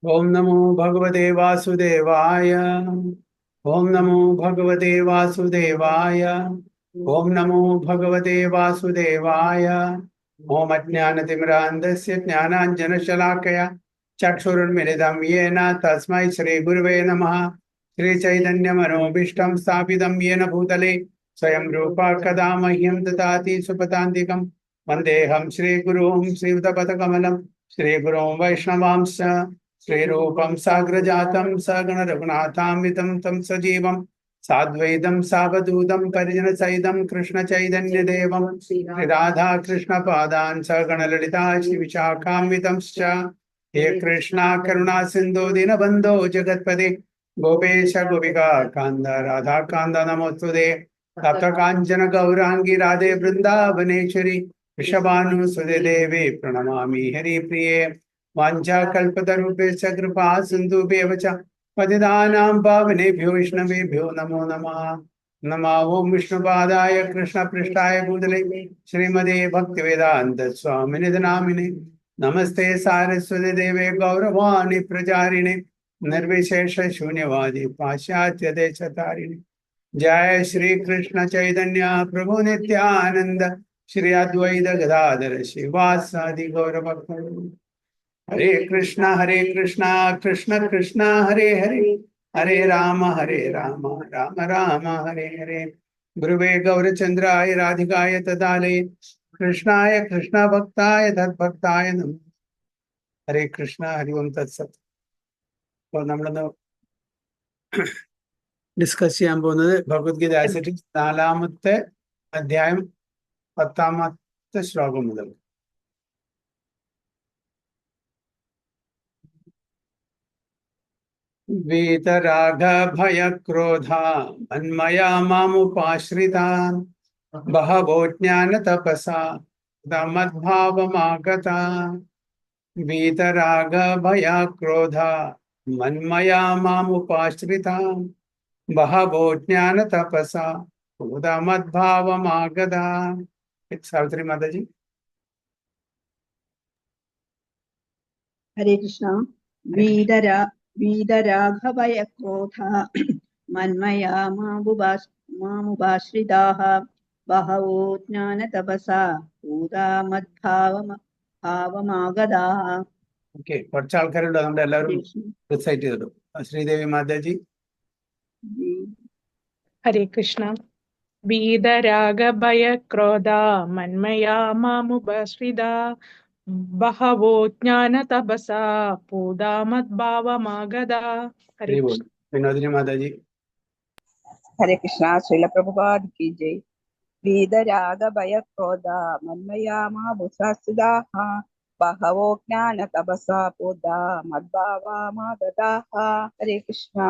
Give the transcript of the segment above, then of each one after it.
ओम नमो भगवते वासुदेवाय। ओम नमो भगवते वासुदेवाय। ओम नमो भगवते वासुदेवाय। ओम अज्ञानतिमिरान्धस्य ज्ञानाञ्जनशलाकया चक्षुरुन्मिलितं येन तस्मै श्रीगुरुवे नमः। श्रीचैतन्यमनोभीष्टं स्थापितं येन भूतले स्वयं रूपा कदा मह्यं ददाति सुपदान्तिकं वन्देऽहं श्रीगुरुं श्रीयुतपदकमलं श्रीगुरुं वैष्णवांश्च श्रीरूपं साग्रजातं सगण रघुनाथान्वितं तं सजीवं साद्वैतं सावधूतं परिजनसहितं कृष्णचैतन्यदेवं श्रीराधा कृष्णपादान् सगण ललिता श्रीविशाखान्वितंश्च हे कृष्णा करुणा सिन्धो दीनबन्धो जगत्पते गोपेश गोपिका कान्द राधा कान्द नमोस्तुते तप्त काञ्चन गौराङ्गी राधे वृन्दावनेश्वरी वृषभानुसुते देवे प्रणमामि हरिप्रिये वाञ्छाकल्पतरुभ्यश्च कृपा सिन्धुभ्येव च पतितानां पावनेभ्यो वैष्णवेभ्यो नमो नमः। नमः ओं विष्णुपादाय कृष्णपृष्ठाय भूतले श्रीमते भक्तिवेदान्त स्वामिने नामिने नमस्ते सारस्वती देवे गौरवाणी प्रचारिणे निर्विशेष शून्यवादी पाश्चात्य देशतारिणे जय श्री कृष्ण चैतन्य प्रभु नित्यानंद श्री अद्वैत गदाधर शिवासादि गौरभक्त हरे कृष्णा कृष्ण कृष्ण हरे हरे हरे राम राम राम हरे हरे गुरुवे गौरचंद्राय राधिकाय तदालये कृष्णाय कृष्ण भक्ताय तद्भक्ताय नमः। हरे कृष्ण हरि ओम तत्सत. അപ്പോൾ നമ്മളൊന്ന് ഡിസ്കസ് ചെയ്യാൻ പോകുന്നത് ഭഗവത്ഗീത ആസിറ്റിക്സ് 4-ാമത്തെ അധ്യായം 10-ാമത്തെ ശ്ലോകം മുതൽ. वीतराग भय क्रोधा मन्मया मामुपाश्रितान् बहवो ज्ञान तपसा मद्भावमागता. वीतराग भय क्रोधा मन्मया मामुपाश्रितान् बहवो ज्ञान तपसा मद्भावमागता. सावित्री माता जी. हरे कृष्ण. वीतरागभय क्रोधा मन्मया मामुपाश्रिताः बहवो ज्ञानतपसा भूता मद्भावमागताः. ഓക്കെ, കുറച്ച് ആൾക്കാരുണ്ട്, നമ്മുടെ എല്ലാവരും റിസൈറ്റ് ചെയ്തിട്ടു. ശ്രീദേവി മാതാജി. ഹരേ കൃഷ്ണ. വീതരാഗഭയ ക്രോധ മന്മയാ മാമുപശ്രിതാ ബഹവോ ജ്ഞാന തപസാ പൂതാ മദ്ഭാവമാഗതാ. ഹരേ കൃഷ്ണ. വിനോദിനി മാതാജി. हरे कृष्णा. श्रील प्रभुपाद की जय. वीतराग भय क्रोध मन्मया मामुपाश्रिताः बहवो ज्ञान तपसा पूता मद्भावमागताः. हरे कृष्णा.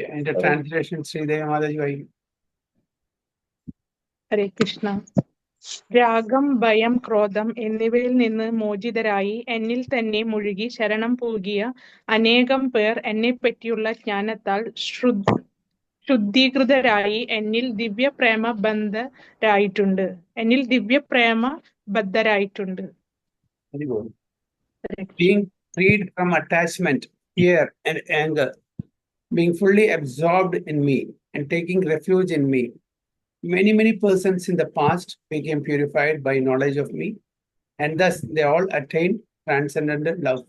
അതിന്റെ ട്രാൻസ്ലേഷൻ ശ്രീദേവി മാതാജി വായിക്കും. ഹരേ കൃഷ്ണ. രാഗം, ഭയം, ക്രോധം എന്നിവയിൽ നിന്ന് മോചിതരായി എന്നിൽ തന്നെ മുഴുകി ശരണം പൂകിയ അനേകം പേർ എന്നെപ്പറ്റിയുള്ള ജ്ഞാനത്താൽ ശുദ്ധീകൃതരായി എന്നിൽ ദിവ്യപ്രേമബദ്ധരായിട്ടുണ്ട്. Being freed from attachment, fear and anger, being fully absorbed in me and taking refuge in me, many persons in the past became purified by knowledge of me, and thus they all attained transcendental love.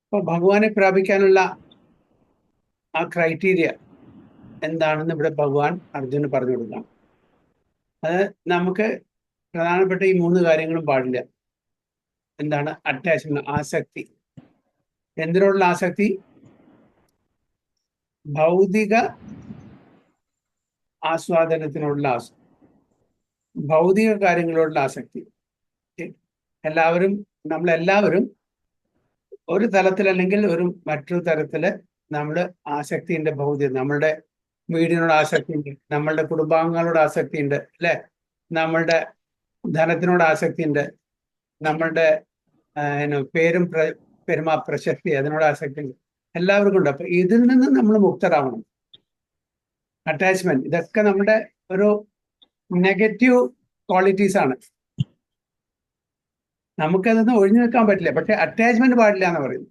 അപ്പോൾ ഭഗവാനെ പ്രാപിക്കാനുള്ള ആ criteria എന്താണെന്ന് ഇവിടെ ഭഗവാൻ അർജുന് പറഞ്ഞു കൊടുക്കാം. അത് നമുക്ക് പ്രധാനപ്പെട്ട ഈ 3 കാര്യങ്ങളും പാടില്ല. എന്താണ്? അറ്റാച്ച്മെന്റ്, ആസക്തി. എന്തിനോടുള്ള ആസക്തി? ഭൗതിക ആസ്വാദനത്തിനോടുള്ള ആസക്തി, ഭൗതിക കാര്യങ്ങളോടുള്ള ആസക്തി. നമ്മളെല്ലാവരും ഒരു തലത്തിൽ അല്ലെങ്കിൽ മറ്റൊരു തരത്തില് നമ്മള് ആസക്തിയുണ്ട്. ഭൗതിക, നമ്മളുടെ വീടിനോട് ആസക്തിയുണ്ട്, നമ്മളുടെ കുടുംബാംഗങ്ങളോട് ആസക്തിയുണ്ട്, അല്ലെ? നമ്മളുടെ ധനത്തിനോട് ആസക്തിയുണ്ട്, നമ്മളുടെ പേരും പെരുമാ പ്രശസ്തി, അതിനോട് ആസക്തി ഉണ്ട്, എല്ലാവർക്കും ഉണ്ട്. അപ്പൊ ഇതിൽ നിന്ന് നമ്മൾ മുക്തരാവണം. അറ്റാച്ച്മെന്റ്, ഇതൊക്കെ നമ്മുടെ ഒരു നെഗറ്റീവ് ക്വാളിറ്റീസ് ആണ്. നമുക്കതൊന്നും ഒഴിഞ്ഞു നിൽക്കാൻ പറ്റില്ല. പക്ഷെ അറ്റാച്ച്മെന്റ് പാടില്ല എന്ന് പറയുന്നു.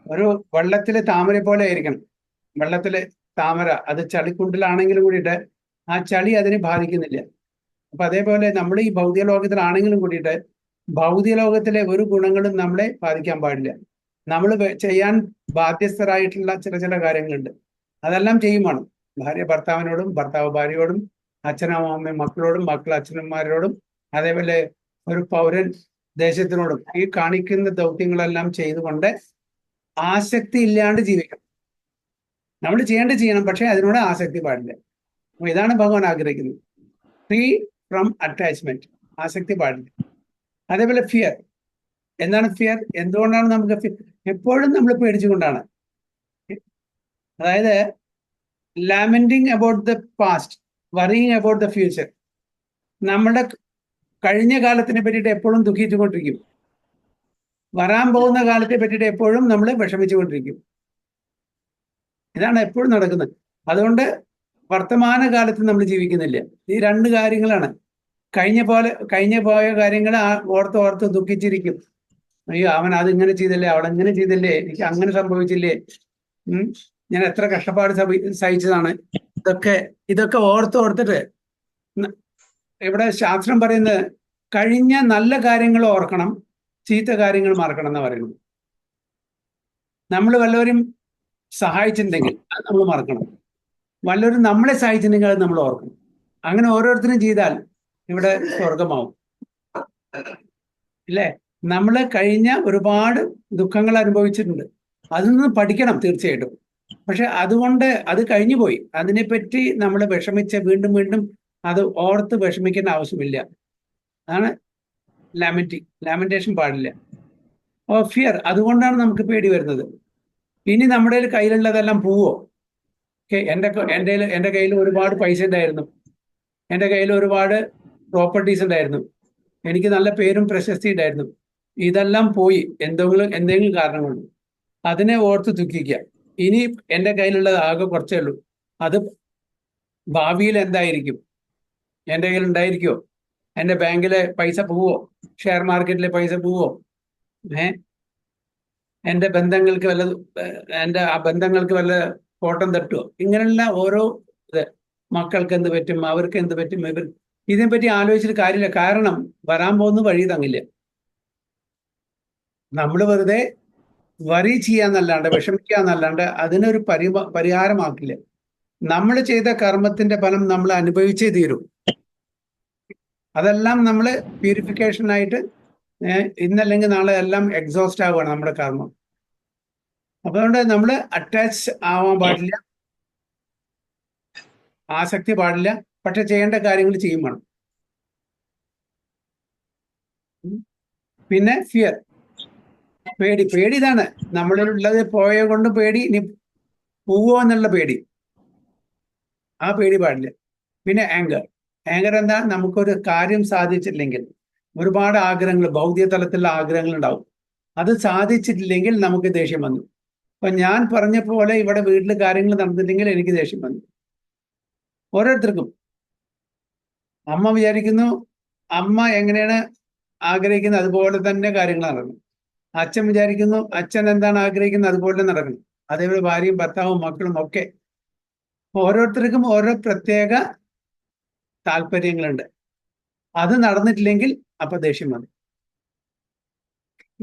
ഒരു വെള്ളത്തിലെ താമര പോലെ ആയിരിക്കണം. വെള്ളത്തിലെ താമര അത് ചളിക്കുണ്ടിലാണെങ്കിലും കൂടിയിട്ട് ആ ചളി അതിനെ ബാധിക്കുന്നില്ല. അപ്പൊ അതേപോലെ നമ്മൾ ഈ ഭൗതിക ലോകത്തിലാണെങ്കിലും കൂടിയിട്ട് ഭൗതിക ലോകത്തിലെ ഒരു ഗുണങ്ങളും നമ്മളെ ബാധിക്കാൻ പാടില്ല. നമ്മൾ ചെയ്യാൻ ബാധ്യസ്ഥരായിട്ടുള്ള ചില കാര്യങ്ങളുണ്ട്. അതെല്ലാം ചെയ്യുമാണ്. ഭാര്യ ഭർത്താവിനോടും, ഭർത്താവ് ഭാര്യയോടും, അച്ഛനും അമ്മയും മക്കളോടും, മക്കൾ അച്ഛനന്മാരോടും, അതേപോലെ ഒരു പൗരൻ ദേശത്തിനോടും ഈ കാണിക്കുന്ന ദൗത്യങ്ങളെല്ലാം ചെയ്തുകൊണ്ട് ആസക്തി ഇല്ലാണ്ട് ജീവിക്കണം. നമ്മൾ ചെയ്യണം, പക്ഷെ അതിനോട് ആസക്തി പാടില്ല. അപ്പൊ ഇതാണ് ഭഗവാൻ ആഗ്രഹിക്കുന്നത്. ഫ്രീ ഫ്രം അറ്റാച്ച്മെന്റ്, ആസക്തി പാടില്ല. അതേപോലെ ഫിയർ. എന്താണ് ഫിയർ? എന്തുകൊണ്ടാണ് നമുക്ക് എപ്പോഴും നമ്മൾ പേടിച്ചുകൊണ്ടാണ്. അതായത് lamenting about the past, worrying about the future. നമ്മുടെ കഴിഞ്ഞ കാലത്തിനെ പറ്റിയിട്ട് എപ്പോഴും ദുഃഖിച്ചുകൊണ്ടിരിക്കും. വരാൻ പോകുന്ന കാലത്തെ പറ്റിയിട്ട് എപ്പോഴും നമ്മൾ വിഷമിച്ചുകൊണ്ടിരിക്കും. ഇതാണ് എപ്പോഴും നടക്കുന്നത്. അതുകൊണ്ട് വർത്തമാന കാലത്ത് നമ്മൾ ജീവിക്കുന്നില്ല. ഈ രണ്ട് കാര്യങ്ങളാണ്. കഴിഞ്ഞ പോയ കാര്യങ്ങൾ ഓർത്ത് ദുഃഖിച്ചിരിക്കും. അയ്യോ, അവൻ അതിങ്ങനെ ചെയ്തില്ലേ, അവളെങ്ങനെ ചെയ്തില്ലേ, എനിക്ക് അങ്ങനെ സംഭവിച്ചില്ലേ, ഞാൻ എത്ര കഷ്ടപ്പാട് സഹിച്ചതാണ്. ഇതൊക്കെ ഓർത്തിട്ട് ഇവിടെ ശാസ്ത്രം പറയുന്നത് കഴിഞ്ഞ നല്ല കാര്യങ്ങൾ ഓർക്കണം, ചീത്ത കാര്യങ്ങൾ മറക്കണം എന്ന് പറയുന്നു. നമ്മൾ വല്ലവരും സഹായിച്ചിട്ടുണ്ടെങ്കിൽ അത് നമ്മൾ മറക്കണം. വല്ലവരും നമ്മളെ സഹായിച്ചിട്ടുണ്ടെങ്കിൽ അത് നമ്മൾ ഓർക്കണം. അങ്ങനെ ഓരോരുത്തരും ചെയ്താൽ ഇവിടെ സ്വർഗമാവും. ഇല്ലേ? നമ്മൾ കഴിഞ്ഞ ഒരുപാട് ദുഃഖങ്ങൾ അനുഭവിച്ചിട്ടുണ്ട്. അതിൽ നിന്ന് പഠിക്കണം തീർച്ചയായിട്ടും. പക്ഷെ അതുകൊണ്ട് അത് കഴിഞ്ഞു പോയി. അതിനെപ്പറ്റി നമ്മൾ വിഷമിച്ച് വീണ്ടും അത് ഓർത്ത് വിഷമിക്കേണ്ട ആവശ്യമില്ല. അതാണ് ലാമെന്റേഷൻ പാടില്ല. ഫിയർ, അതുകൊണ്ടാണ് നമുക്ക് പേടി വരുന്നത്. ഇനി നമ്മുടെ കയ്യിലുള്ളതെല്ലാം പോവോ? എൻ്റെ കയ്യിൽ ഒരുപാട് പൈസ ഉണ്ടായിരുന്നു, എൻ്റെ കയ്യിൽ ഒരുപാട് പ്രോപ്പർട്ടീസ് ഉണ്ടായിരുന്നു, എനിക്ക് നല്ല പേരും പ്രശസ്തി ഉണ്ടായിരുന്നു. ഇതെല്ലാം പോയി എന്തെങ്കിലും കാരണം കൊണ്ട്. അതിനെ ഓർത്ത് ദുഃഖിക്കുക. ഇനി എൻ്റെ കയ്യിലുള്ളത് ആകെ കുറച്ചേ ഉള്ളൂ. അത് ഭാവിയിൽ എന്തായിരിക്കും? എൻ്റെ കയ്യിൽ ഉണ്ടായിരിക്കുമോ? എൻ്റെ ബാങ്കിലെ പൈസ പോവോ? ഷെയർ മാർക്കറ്റിലെ പൈസ പോവോ? എൻ്റെ ബന്ധങ്ങൾക്ക് വല്ല കോട്ടം തട്ടുമോ? ഇങ്ങനെയുള്ള ഓരോ മക്കൾക്ക് എന്ത് പറ്റും, അവർക്ക് എന്ത് പറ്റും, ഇതിനെപ്പറ്റി ആലോചിച്ചിട്ട് കാര്യമില്ല. കാരണം വരാൻ പോകുന്ന വഴി തങ്ങില്ല. നമ്മൾ വെറുതെ വറി ചെയ്യാന്നല്ലാണ്ട്, വിഷമിക്കാന്നല്ലാണ്ട് അതിനൊരു പരിഹാരമാക്കില്ല. നമ്മൾ ചെയ്ത കർമ്മത്തിന്റെ ഫലം നമ്മൾ അനുഭവിച്ചേ തീരും. അതെല്ലാം നമ്മൾ പ്യൂരിഫിക്കേഷനായിട്ട് ഇന്നല്ലെങ്കിൽ നാളെ എല്ലാം എക്സോസ്റ്റ് ആവുകയാണ് നമ്മുടെ കർമ്മം. അപ്പൊ അതുകൊണ്ട് നമ്മൾ അറ്റാച്ച് ആവാൻ പാടില്ല, ആസക്തി പാടില്ല. പക്ഷെ ചെയ്യേണ്ട കാര്യങ്ങൾ ചെയ്യും വേണം. പിന്നെ ഫിയർ, പേടി ഇതാണ് നമ്മളിലുള്ളത്. പോയ കൊണ്ട് പേടി, ഇനി പോവോ എന്നുള്ള പേടി, ആ പേടി പാടില്ല. പിന്നെ ആങ്കർ എന്താ? നമുക്കൊരു കാര്യം സാധിച്ചിട്ടില്ലെങ്കിൽ ഒരുപാട് ആഗ്രഹങ്ങൾ, ഭൗതിക തലത്തിലുള്ള ആഗ്രഹങ്ങൾ ഉണ്ടാവും. അത് സാധിച്ചിട്ടില്ലെങ്കിൽ നമുക്ക് ദേഷ്യം വന്നു. അപ്പൊ ഞാൻ പറഞ്ഞ പോലെ ഇവിടെ വീട്ടിൽ കാര്യങ്ങൾ നടന്നില്ലെങ്കിൽ എനിക്ക് ദേഷ്യം വന്നു. ഓരോരുത്തർക്കും അമ്മ വിചാരിക്കുന്നു, അമ്മ എങ്ങനെയാണ് ആഗ്രഹിക്കുന്നത് അതുപോലെ തന്നെ കാര്യങ്ങൾ നടക്കണം. അച്ഛൻ വിചാരിക്കുന്നു, അച്ഛൻ എന്താണ് ആഗ്രഹിക്കുന്നത് അതുപോലെ നടക്കണം. അതേപോലെ ഭാര്യയും ഭർത്താവും മക്കളും ഒക്കെ ഓരോരുത്തർക്കും ഓരോ പ്രത്യേക താല്പര്യങ്ങളുണ്ട്. അത് നടന്നിട്ടില്ലെങ്കിൽ അപ്പൊ ദേഷ്യം വന്നു.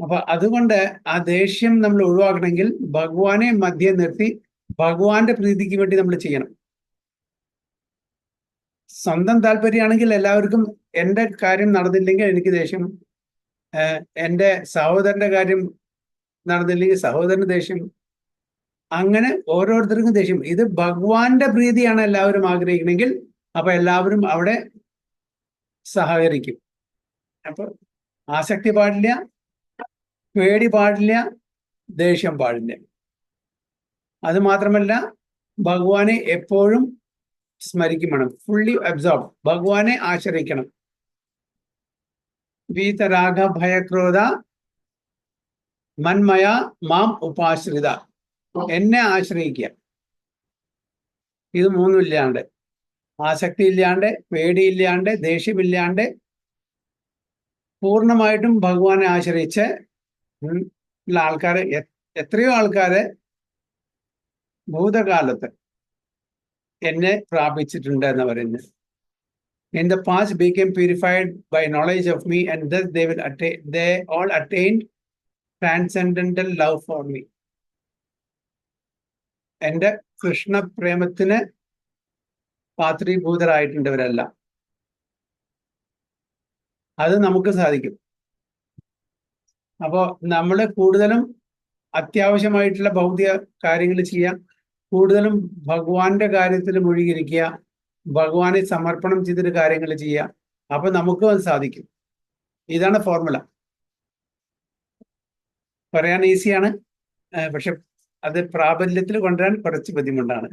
അപ്പൊ അതുകൊണ്ട് ആ ദേഷ്യം നമ്മൾ ഒഴിവാക്കണമെങ്കിൽ ഭഗവാനെ മധ്യം നിർത്തി ഭഗവാന്റെ പ്രീതിക്ക് വേണ്ടി നമ്മൾ ചെയ്യണം. സ്വന്തം താല്പര്യമാണെങ്കിൽ എല്ലാവർക്കും എൻ്റെ കാര്യം നടന്നില്ലെങ്കിൽ എനിക്ക് ദേഷ്യം, എൻ്റെ സഹോദരന്റെ കാര്യം നടന്നില്ലെങ്കിൽ സഹോദരന് ദേഷ്യം, അങ്ങനെ ഓരോരുത്തർക്കും ദേഷ്യം. ഇത് ഭഗവാന്റെ പ്രീതിയാണ് എല്ലാവരും ആഗ്രഹിക്കണമെങ്കിൽ അപ്പൊ എല്ലാവരും അവിടെ സഹകരിക്കും. അപ്പൊ ആസക്തി പാടില്ല, പേടി പാടില്ല, ദേഷ്യം പാടില്ല. അത് മാത്രമല്ല ഭഗവാനെ എപ്പോഴും സ്മരിക്കും വേണം. ഫുള്ളി അബ്സോർബ്, ഭഗവാനെ ആശ്രയിക്കണം. വീതരാഗ ഭയക്രോധ മന്മയ മാം ഉപാശ്രിത, എന്നെ ആശ്രയിക്കുക. ഇത് മൂന്നും ഇല്ലാണ്ട്, ആസക്തി ഇല്ലാണ്ട്, പേടിയില്ലാണ്ട്, ദേഷ്യമില്ലാണ്ട് പൂർണ്ണമായിട്ടും ഭഗവാനെ ആശ്രയിച്ച് ഉള്ള ആൾക്കാരെ എത്രയോ ആൾക്കാരെ ഭൂതകാലത്ത് എന്നെ പ്രാപിച്ചിട്ടുണ്ട് എന്ന് പറയുന്നത്. In the past became purified by knowledge of me, and thus they all attained transcendental love for me. എന്റെ കൃഷ്ണ പ്രേമത്തിന് പാത്രീഭൂതരായിട്ടുണ്ട് ഇവരെല്ലാം. അത് നമുക്ക് സാധിക്കും. അപ്പോൾ നമ്മൾ കൂടുതലും അത്യാവശ്യമായിട്ടുള്ള ഭൗതിക കാര്യങ്ങൾ ചെയ്യാം, കൂടുതലും ഭഗവാന്റെ കാര്യത്തിൽ മുഴുകിയിരിക്കുക, ഭഗവാനെ സമർപ്പണം ചെയ്തിട്ട് കാര്യങ്ങൾ ചെയ്യുക. അപ്പൊ നമുക്കും അത് സാധിക്കും. ഇതാണ് ഫോർമുല. പറയാൻ ഈസിയാണ്, പക്ഷെ അത് പ്രാബല്യത്തിൽ കൊണ്ടുവരാൻ കുറച്ച് ബുദ്ധിമുട്ടാണ്,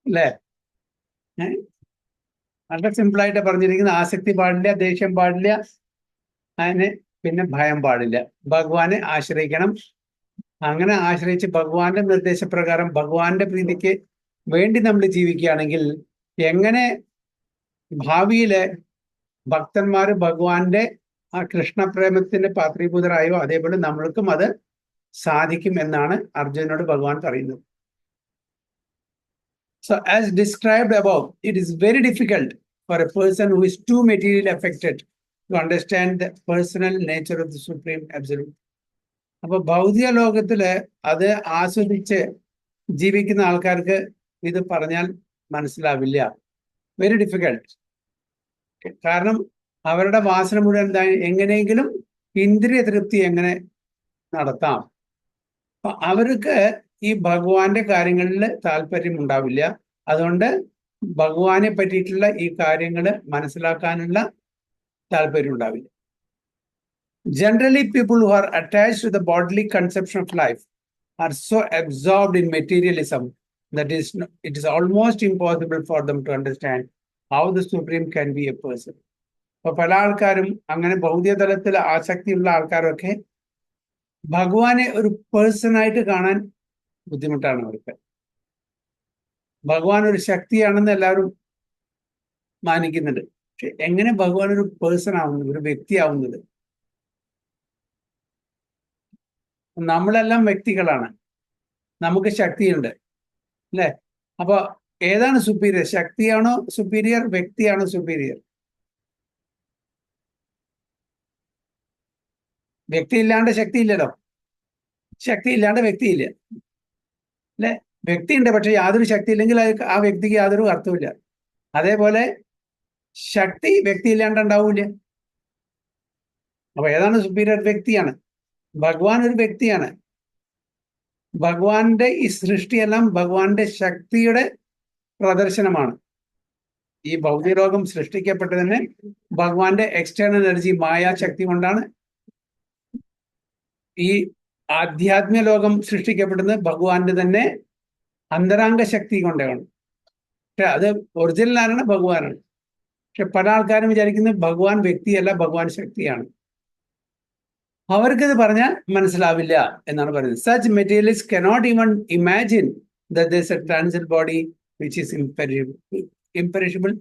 അല്ലേ? വളരെ സിമ്പിളായിട്ട് പറഞ്ഞിരിക്കുന്ന ആസക്തി പാടില്ല, ദേഷ്യം പാടില്ല, അതിന് പിന്നെ ഭയം പാടില്ല. ഭഗവാനെ ആശ്രയിക്കണം. അങ്ങനെ ആശ്രയിച്ച് ഭഗവാന്റെ നിർദ്ദേശപ്രകാരം ഭഗവാന്റെ പ്രീതിക്ക് വേണ്ടി നമ്മൾ ജീവിക്കുകയാണെങ്കിൽ എങ്ങനെ ഭാവിയിലെ ഭക്തന്മാര് ഭഗവാന്റെ ആ കൃഷ്ണപ്രേമത്തിന്റെ പാത്രീഭൂതരായോ അതേപോലെ നമ്മൾക്കും അത് സാധിക്കും എന്നാണ് അർജുനനോട് ഭഗവാൻ പറയുന്നത്. So as described above, it is very difficult for a person who is too materially affected to understand the personal nature of the Supreme Absolute. അപ്പൊ ഭൗതിക ലോകത്തില് അത് ആസ്വദിച്ച് ജീവിക്കുന്ന ആൾക്കാർക്ക് ഇത് പറഞ്ഞാൽ മനസ്സിലാവില്ല. Very difficult. കാരണം അവരുടെ വാസന മുഴുവൻ എന്താ, എങ്ങനെയെങ്കിലും ഇന്ദ്രിയ തൃപ്തി എങ്ങനെ നടത്താം. അപ്പൊ അവർക്ക് ഈ ഭഗവാന്റെ കാര്യങ്ങളിൽ താല്പര്യം ഉണ്ടാവില്ല. അതുകൊണ്ട് ഭഗവാനെ പറ്റിയിട്ടുള്ള ഈ കാര്യങ്ങൾ മനസ്സിലാക്കാനുള്ള താല്പര്യം ഉണ്ടാവില്ല. Generally, people who are attached to the bodily conception of life are so absorbed in materialism that it is almost impossible for them to understand how the Supreme can be a person. അപ്പൊ പല ആൾക്കാരും അങ്ങനെ ഭൗതിക തലത്തിൽ ആസക്തിയുള്ള ആൾക്കാരൊക്കെ ഭഗവാനെ ഒരു പേഴ്സണായിട്ട് കാണാൻ ബുദ്ധിമുട്ടാണ് അവർക്ക്. ഭഗവാൻ ഒരു ശക്തിയാണെന്ന് എല്ലാവരും മാനിക്കുന്നുണ്ട്. പക്ഷെ എങ്ങനെ ഭഗവാൻ ഒരു പേഴ്സൺ ആവുന്നത്, ഒരു വ്യക്തിയാവുന്നത്? നമ്മളെല്ലാം വ്യക്തികളാണ്, നമുക്ക് ശക്തിയുണ്ട്, അല്ലെ? അപ്പൊ ഏതാണ് സുപ്പീരിയർ? ശക്തിയാണോ സുപ്പീരിയർ, വ്യക്തിയാണോ സുപ്പീരിയർ? വ്യക്തി ഇല്ലാണ്ട് ശക്തി ഇല്ലല്ലോ, ശക്തി ഇല്ലാണ്ട് വ്യക്തിയില്ല, അല്ലെ? വ്യക്തിയുണ്ട്, പക്ഷെ യാതൊരു ശക്തി ഇല്ലെങ്കിൽ ആ വ്യക്തിക്ക് യാതൊരു അർത്ഥമില്ല. അതേപോലെ ശക്തി വ്യക്തി ഇല്ലാണ്ട് ഉണ്ടാവൂല. അപ്പൊ ഏതാണ് സുപ്പീരിയർ? വ്യക്തിയാണ്. ഭഗവാൻ ഒരു വ്യക്തിയാണ്. ഭഗവാന്റെ ഈ സൃഷ്ടിയെല്ലാം ഭഗവാന്റെ ശക്തിയുടെ പ്രദർശനമാണ്. ഈ ഭൗതിക ലോകം സൃഷ്ടിക്കപ്പെട്ടത് തന്നെ ഭഗവാന്റെ എക്സ്റ്റേണൽ എനർജി, മായാശക്തി കൊണ്ടാണ്. ഈ ആധ്യാത്മിക ലോകം സൃഷ്ടിക്കപ്പെടുന്നത് ഭഗവാന്റെ തന്നെ അന്തരാംഗ ശക്തി കൊണ്ടാണ്. പക്ഷെ അത് ഒറിജിനൽ ആരാണ്? ഭഗവാനാണ്. പക്ഷെ പല ആൾക്കാരും വിചാരിക്കുന്നത് ഭഗവാൻ വ്യക്തിയല്ല, ഭഗവാൻ ശക്തിയാണ്. അവർക്കിത് പറഞ്ഞാൽ മനസ്സിലാവില്ല എന്നാണ് പറയുന്നത്. Such materialists cannot even imagine that there is a transcendental body which is imperishable,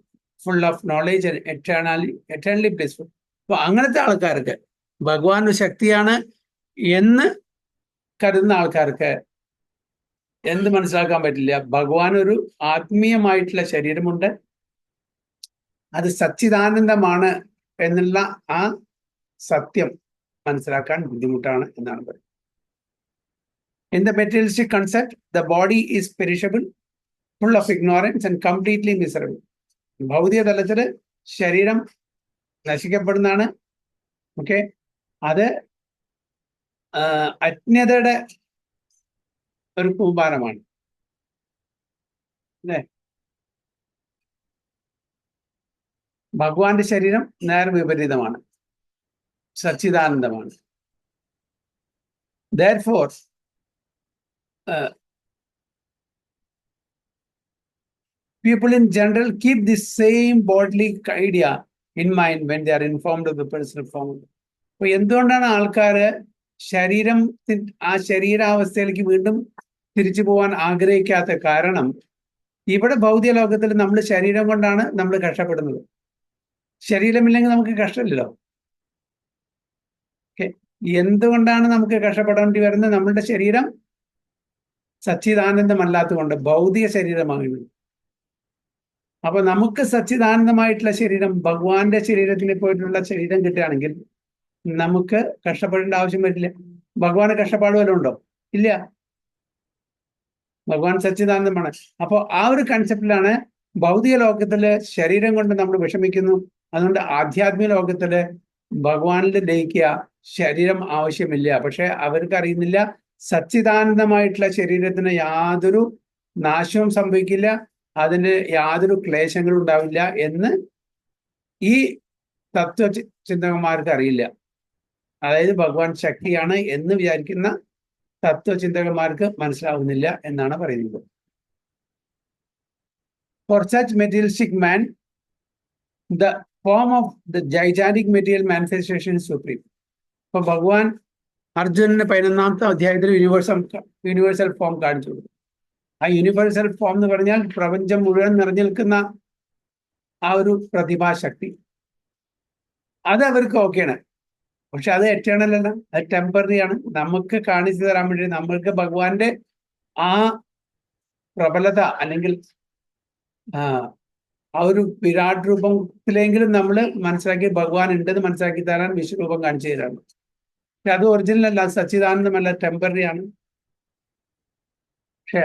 full of knowledge and eternally blissful. അപ്പൊ അങ്ങനത്തെ ആൾക്കാർക്ക് ഭഗവാൻ ഒരു ശക്തിയാണ് എന്ന് കരുതുന്ന ആൾക്കാർക്ക് എന്ത് മനസ്സിലാക്കാൻ പറ്റില്ല? ഭഗവാൻ ഒരു ആത്മീയമായിട്ടുള്ള ശരീരമുണ്ട്, അത് സച്ചിദാനന്ദമാണ് എന്നുള്ള ആ സത്യം മനസ്സിലാക്കാൻ ബുദ്ധിമുട്ടാണ് എന്നാണ് പറയുന്നത്. In the materialistic concept, the body is perishable, full of ignorance and completely miserable. ഭൗതിക തലത്തില് ശരീരം നശിക്കപ്പെടുന്നതാണ്. ഓക്കെ, അത് അജ്ഞതയുടെ ഒരു കൂമ്പാരമാണ്, അല്ലേ? ഭഗവാന്റെ ശരീരം നേരെ വിപരീതമാണ്, സച്ചിദാനന്ദമാണ്. Therefore, people in general keep this same bodily idea in mind when they are informed of the personal form. അപ്പൊ എന്തുകൊണ്ടാണ് ആൾക്കാര് ആ ശരീരാവസ്ഥയിലേക്ക് വീണ്ടും തിരിച്ചു പോകാൻ ആഗ്രഹിക്കാത്ത കാരണം, ഇവിടെ ഭൗതിക ലോകത്തിൽ നമ്മൾ ശരീരം കൊണ്ടാണ് നമ്മൾ കഷ്ടപ്പെടുന്നത്. ശരീരമില്ലെങ്കിൽ നമുക്ക് കഷ്ടമില്ലല്ലോ. എന്തുകൊണ്ടാണ് നമുക്ക് കഷ്ടപ്പെടേണ്ടി വരുന്നത്? നമ്മളുടെ ശരീരം സച്ചിദാനന്ദമല്ലാത്തതുകൊണ്ട്, ഭൗതിക ശരീരമാകുന്നത്. അപ്പൊ നമുക്ക് സച്ചിദാനന്ദമായിട്ടുള്ള ശരീരം, ഭഗവാന്റെ ശരീരത്തിൽ പോയിട്ടുള്ള ശരീരം കിട്ടുകയാണെങ്കിൽ നമുക്ക് കഷ്ടപ്പെടേണ്ട ആവശ്യം വരില്ല. ഭഗവാന് കഷ്ടപ്പാട് വല്ലതും ഉണ്ടോ? ഇല്ല. ഭഗവാൻ സച്ചിദാനന്ദമാണ്. അപ്പോൾ ആ ഒരു കൺസെപ്റ്റിലാണ് ഭൗതിക ലോകത്തില് ശരീരം കൊണ്ട് നമ്മൾ വിഷമിക്കുന്നു. അതുകൊണ്ട് ആധ്യാത്മിക ലോകത്തില് ഭഗവാനിൽ ലയിക്കുക, ശരീരം ആവശ്യമില്ല. പക്ഷെ അവർക്ക് അറിയുന്നില്ല, സച്ചിദാനന്ദമായിട്ടുള്ള ശരീരത്തിന് യാതൊരു നാശവും സംഭവിക്കില്ല, അതിന് യാതൊരു ക്ലേശങ്ങളും ഉണ്ടാവില്ല എന്ന് ഈ തത്വ ചിന്തകന്മാർക്ക് അറിയില്ല. അതായത് ഭഗവാൻ ശക്തിയാണ് എന്ന് വിചാരിക്കുന്ന തത്വചിന്തകന്മാർക്ക് മനസ്സിലാവുന്നില്ല എന്നാണ് പറയുന്നത്. For such materialistic man, the form of the gigantic material manifestation is supreme. അപ്പൊ ഭഗവാൻ അർജുനന് 11ാമത്തെ അധ്യായത്തിൽ യൂണിവേഴ്സൽ ഫോം കാണിച്ചു കൊടുത്തു. ആ യൂണിവേഴ്സൽ ഫോം എന്ന് പറഞ്ഞാൽ പ്രപഞ്ചം മുഴുവൻ നിറഞ്ഞു നിൽക്കുന്ന ആ ഒരു പ്രതിഭാശക്തി, അത് അവർക്ക് ഓക്കെയാണ്. പക്ഷെ അത് എറ്റേണൽ അല്ല, അത് ടെമ്പററി ആണ്. നമുക്ക് കാണിച്ചു തരാൻ വേണ്ടി നമ്മൾക്ക് ഭഗവാന്റെ ആ പ്രബലത അല്ലെങ്കിൽ ആ ഒരു വിരാട് രൂപത്തിലെങ്കിലും നമ്മൾ മനസ്സിലാക്കി ഭഗവാൻ ഉണ്ടെന്ന് മനസ്സിലാക്കി തരാൻ വിശ്വരൂപം കാണിച്ചു തരാണ്. പക്ഷെ അത് ഒറിജിനൽ അല്ല, സച്ചിദാനന്ദമല്ല, ടെമ്പററി ആണ്. പക്ഷെ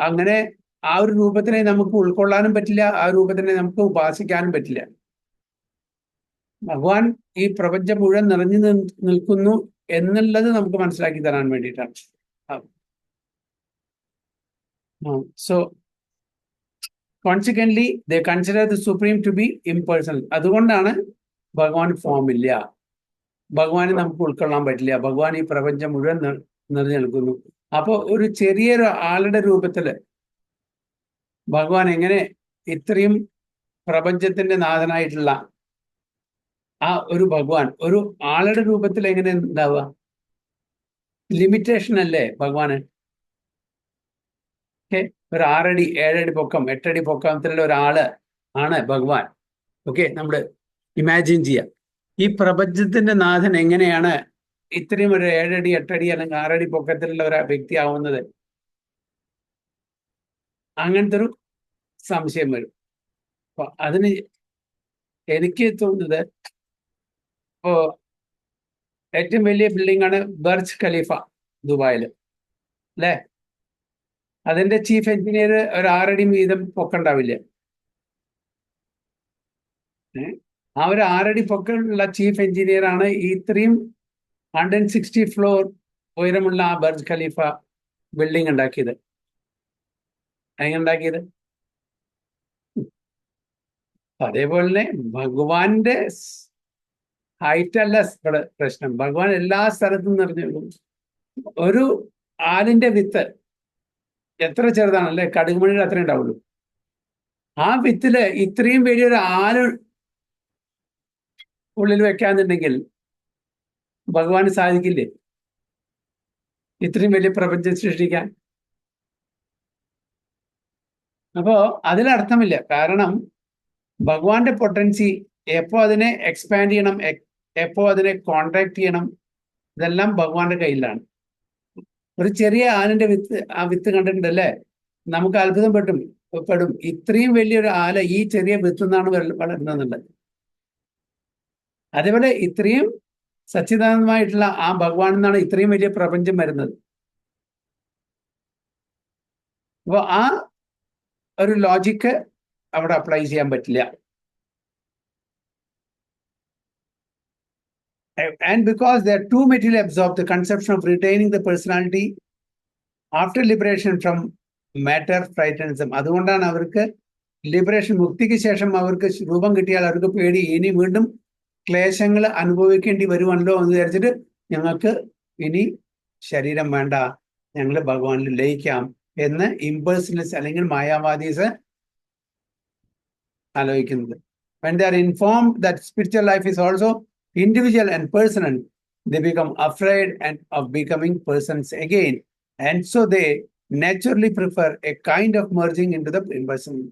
അങ്ങനെ ആ ഒരു രൂപത്തിനെ നമുക്ക് ഉൾക്കൊള്ളാനും പറ്റില്ല, ആ രൂപത്തിനെ നമുക്ക് ഉപാസിക്കാനും പറ്റില്ല. ഭഗവാൻ ഈ പ്രപഞ്ചം മുഴുവൻ നിറഞ്ഞു നിൽക്കുന്നു എന്നുള്ളത് നമുക്ക് മനസ്സിലാക്കി തരാൻ വേണ്ടിയിട്ടാണ്. So consequently they consider the supreme to be impersonal. അതുകൊണ്ടാണ് ഭഗവാൻ ഫോമില്ല, ഭഗവാനെ നമുക്ക് ഉൾക്കൊള്ളാൻ പറ്റില്ല. ഭഗവാൻ ഈ പ്രപഞ്ചം മുഴുവൻ നിറഞ്ഞു നിൽക്കുന്നു. അപ്പോൾ ഒരു ചെറിയൊരു ആളുടെ രൂപത്തില് ഭഗവാൻ എങ്ങനെ ഇത്രയും പ്രപഞ്ചത്തിന്റെ നാഥനായിട്ടുള്ള ആ ഒരു ഭഗവാൻ ഒരു ആളുടെ രൂപത്തിൽ എങ്ങനെ ഉണ്ടാവുക? ലിമിറ്റേഷൻ അല്ലേ ഭഗവാന്? ഒരു 6 അടി 7 അടി പൊക്കം 8 അടി പൊക്കത്തിലുള്ള ഒരാള് ആണ് ഭഗവാൻ. ഓക്കെ, നമ്മൾ ഇമാജിൻ ചെയ്യാം ഈ പ്രപഞ്ചത്തിന്റെ നാഥൻ എങ്ങനെയാണ് ഇത്രയും ഒരു 7 അടി 8 അടി അല്ലെങ്കിൽ 6 അടി പൊക്കത്തിലുള്ള ഒരു വ്യക്തി ആവുന്നത്? അങ്ങനത്തെ ഒരു സംശയം വരും. അപ്പൊ അതിന് എനിക്ക് തോന്നുന്നത്, ഇപ്പോ ഏറ്റവും വലിയ ബിൽഡിംഗ് ആണ് ബർജ് ഖലീഫ ദുബായിൽ അല്ലേ? അതിന്റെ ചീഫ് എഞ്ചിനീയർ ഒരു 6 അടി വീതം പൊക്കണ്ടാവില്ല. ആ ഒരു 6 അടി പൊക്കമുള്ള ചീഫ് എഞ്ചിനീയർ ആണ് ഇത്രയും 160 ഫ്ലോർ ഉയരമുള്ള ആ ബർജ് ഖലീഫ ബിൽഡിംഗ് ഉണ്ടാക്കിയത്. എങ്ങനെ ഉണ്ടാക്കിയത്? അതേപോലെ തന്നെ ഭഗവാന്റെ ഹൈറ്റ് അല്ല പ്രശ്നം, ഭഗവാൻ എല്ലാ സ്ഥലത്തും നിറഞ്ഞു. ഒരു ആലിന്റെ വിത്ത് എത്ര ചെറുതാണല്ലേ, കടുകുമണിയുടെ അത്രയും ഉണ്ടാവുള്ളൂ. ആ വിത്തില് ഇത്രയും വലിയൊരു ആല് ഉള്ളിൽ വെക്കാന്നുണ്ടെങ്കിൽ ഭഗവാന് സാധിക്കില്ലേ ഇത്രയും വലിയ പ്രപഞ്ചം സൃഷ്ടിക്കാൻ? അപ്പോ അതിലർത്ഥമില്ല. കാരണം ഭഗവാന്റെ പൊട്ടൻസി എപ്പോ അതിനെ എക്സ്പാൻഡ് ചെയ്യണം, എപ്പോ അതിനെ കോൺട്രാക്ട് ചെയ്യണം, ഇതെല്ലാം ഭഗവാന്റെ കയ്യിലാണ്. ഒരു ചെറിയ ആലിന്റെ വിത്ത്, ആ വിത്ത് കണ്ടിട്ടുണ്ടല്ലേ, നമുക്ക് അത്ഭുതം പെടും ഇത്രയും വലിയൊരു ആല ഈ ചെറിയ വിത്ത് നിന്നാണ് വളരുന്നതെന്നുള്ളത്. അതേപോലെ ഇത്രയും സച്ചിദാനന്ദമായിട്ടുള്ള ആ ഭഗവാൻ നിന്നാണ് ഇത്രയും വലിയ പ്രപഞ്ചം വരുന്നത്. അപ്പോൾ ആ ഒരു ലോജിക്ക് അവിടെ അപ്ലൈ ചെയ്യാൻ പറ്റില്ല. And because they are too materially absorbed, the conception of retaining the personality after liberation from matter frightens them. അതുകൊണ്ടാണ് അവർക്ക് ലിബറേഷൻ, മുക്തിക്ക് ശേഷം അവർക്ക് രൂപം കിട്ടിയാൽ അവർക്ക് പേടി, ഇനി വീണ്ടും ക്ലേശങ്ങൾ അനുഭവിക്കേണ്ടി വരുമല്ലോ എന്ന് വിചാരിച്ചിട്ട് ഞങ്ങൾക്ക് ഇനി ശരീരം വേണ്ട, ഞങ്ങൾ ഭഗവാനിൽ ലയിക്കാം എന്ന് ഇമ്പേഴ്സണലിസ്റ്റ് അല്ലെങ്കിൽ മായാവാദീസ് ആലോചിക്കുന്നത്. When they are informed that spiritual life is also individual and personal, they become afraid of becoming persons again, and so they naturally prefer a kind of merging into the impersonal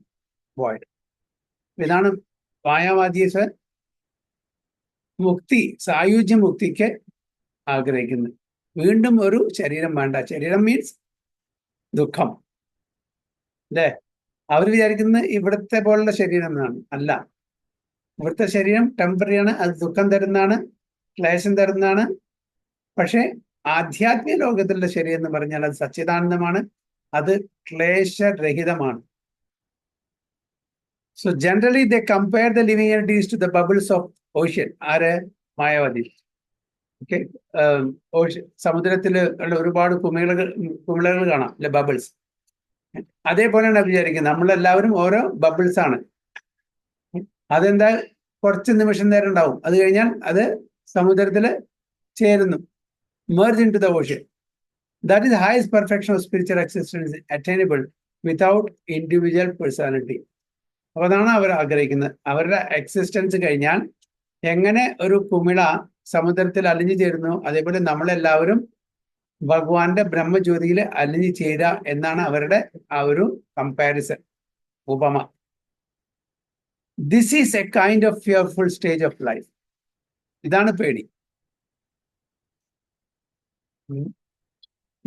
void. ഇതാണ് മായാവാദീസ് മുക്തി, സായുജ്യ മുക്തിക്ക് ആഗ്രഹിക്കുന്നത്. വീണ്ടും ഒരു ശരീരം വേണ്ട. ശരീരം means ദുഃഖം, അല്ലേ? അവർ വിചാരിക്കുന്നത് ഇവിടുത്തെ പോലുള്ള ശരീരം എന്നാണ്. അല്ല, ഇവിടുത്തെ ശരീരം ടെമ്പററി ആണ്, അത് ദുഃഖം തരുന്നതാണ്, ക്ലേശം തരുന്നതാണ്. പക്ഷെ ആധ്യാത്മിക ലോകത്തിലുള്ള ശരീരം എന്ന് പറഞ്ഞാൽ അത് സച്ചിദാനന്ദമാണ്, അത് ക്ലേശരഹിതമാണ്. So generally they compare the living entities to the bubbles of ocean. ആര്? മായാവതി. ഓക്കെ, സമുദ്രത്തിൽ ഉള്ള ഒരുപാട് കുമിളകൾ കാണാം, അല്ലെ? ബബിൾസ്. അതേപോലെയാണ് വിചാരിക്കുന്നത് നമ്മളെല്ലാവരും ഓരോ ബബിൾസ് ആണ്. അതെന്താ, കുറച്ച് നിമിഷം നേരം ഉണ്ടാവും, അത് കഴിഞ്ഞാൽ അത് സമുദ്രത്തിൽ ചേരുന്നു, merge into the ocean. That is the highest perfection of spiritual existence attainable without individual personality. അപ്പൊ അതാണ് അവർ ആഗ്രഹിക്കുന്നത്. അവരുടെ എക്സിസ്റ്റൻസ് കഴിഞ്ഞാൽ എങ്ങനെ ഒരു കുമിള സമുദ്രത്തിൽ അലിഞ്ഞു ചേരുന്നു, അതേപോലെ നമ്മളെല്ലാവരും ഭഗവാന്റെ ബ്രഹ്മജ്യോതിയിൽ അലിഞ്ഞു ചേരുക എന്നാണ് അവരുടെ ആ ഒരു കമ്പാരിസൺ, ഉപമ. This is A kind of fearful stage of life. ഇതാണ് പേടി.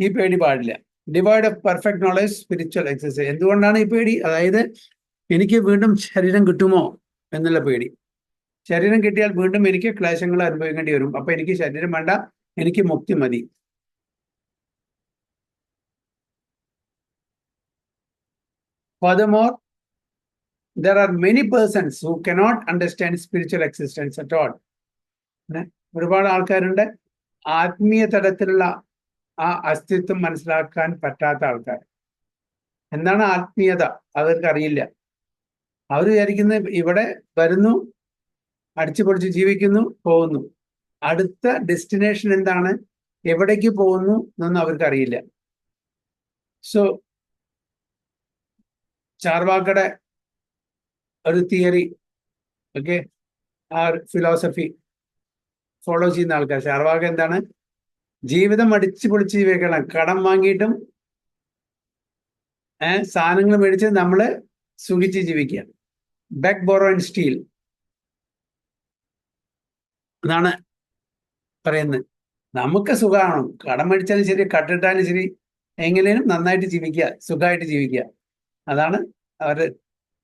ഈ പേടി പാടില്ല. Divide of perfect knowledge spiritual exercise. എന്തുകൊണ്ടാണ് ഈ പേടി? അതായത് എനിക്ക് വീണ്ടും ശരീരം കിട്ടുമോ എന്നുള്ള പേടി. ശരീരം കിട്ടിയാൽ വീണ്ടും എനിക്ക് ക്ലേശങ്ങൾ അനുഭവിക്കേണ്ടി വരും. അപ്പൊ എനിക്ക് ശരീരം വേണ്ട, എനിക്ക് മുക്തി മതി. Furthermore, there are many persons who cannot understand spiritual existence at all. ഒരുപാട് ആൾക്കാരുണ്ട് ആത്മീയ തലത്തിലുള്ള ആ അസ്തിത്വം മനസ്സിലാക്കാൻ പറ്റാത്ത ആൾക്കാർ. എന്താണ് ആത്മീയത? അവർക്ക് അറിയില്ല. അവർ വിചാരിക്കുന്നത് ഇവിടെ വരുന്നു, അടിച്ചു പൊളിച്ച് ജീവിക്കുന്നു, പോകുന്നു. അടുത്ത ഡെസ്റ്റിനേഷൻ എന്താണ്, എവിടേക്ക് പോകുന്നു എന്നൊന്നും അവർക്ക് അറിയില്ല. സോ ചാർവാക്കയുടെ ഒരു തിയറി, ഓക്കെ, ആ ഫിലോസഫി ഫോളോ ചെയ്യുന്ന ആൾക്കാർ, ചാർവാക എന്താണ്, ജീവിതം അടിച്ചു പൊളിച്ച് ജീവിക്കണം, കടം വാങ്ങിയിട്ടും സാധനങ്ങൾ മേടിച്ച് നമ്മള് സുഖിച്ച് ജീവിക്കുക. ബെഗ്, ബോറോ ആൻഡ് സ്റ്റീൽ എന്നാണ് പറയുന്നത്. നമുക്ക് സുഖമാണ്, കടം മേടിച്ചാലും ശരി, കട്ടിട്ടാലും ശരി, എങ്ങനെയും നന്നായിട്ട് ജീവിക്കുക, സുഖമായിട്ട് ജീവിക്കുക. അതാണ് അവരുടെ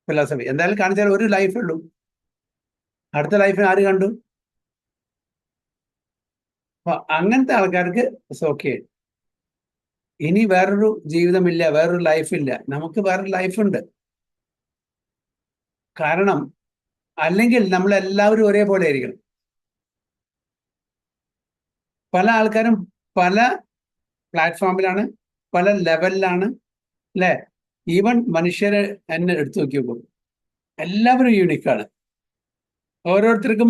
ഫിലോസഫി. എന്തായാലും കാണിച്ചാൽ ഒരു ലൈഫേ ഉള്ളൂ, അടുത്ത ലൈഫിന് ആര് കണ്ടു? അപ്പൊ അങ്ങനത്തെ ആൾക്കാർക്ക് ഓക്കെ, ഇനി വേറൊരു ജീവിതമില്ല, വേറൊരു ലൈഫില്ല. നമുക്ക് വേറൊരു ലൈഫുണ്ട്. കാരണം അല്ലെങ്കിൽ നമ്മളെല്ലാവരും ഒരേപോലെ ആയിരിക്കണം. പല ആൾക്കാരും പല പ്ലാറ്റ്ഫോമിലാണ്, പല ലെവലിലാണ്, അല്ലെ? ഈവൻ മനുഷ്യരെ എന്നെ എടുത്തു നോക്കിയപ്പോൾ എല്ലാവരും യൂണിക്കാണ്. ഓരോരുത്തർക്കും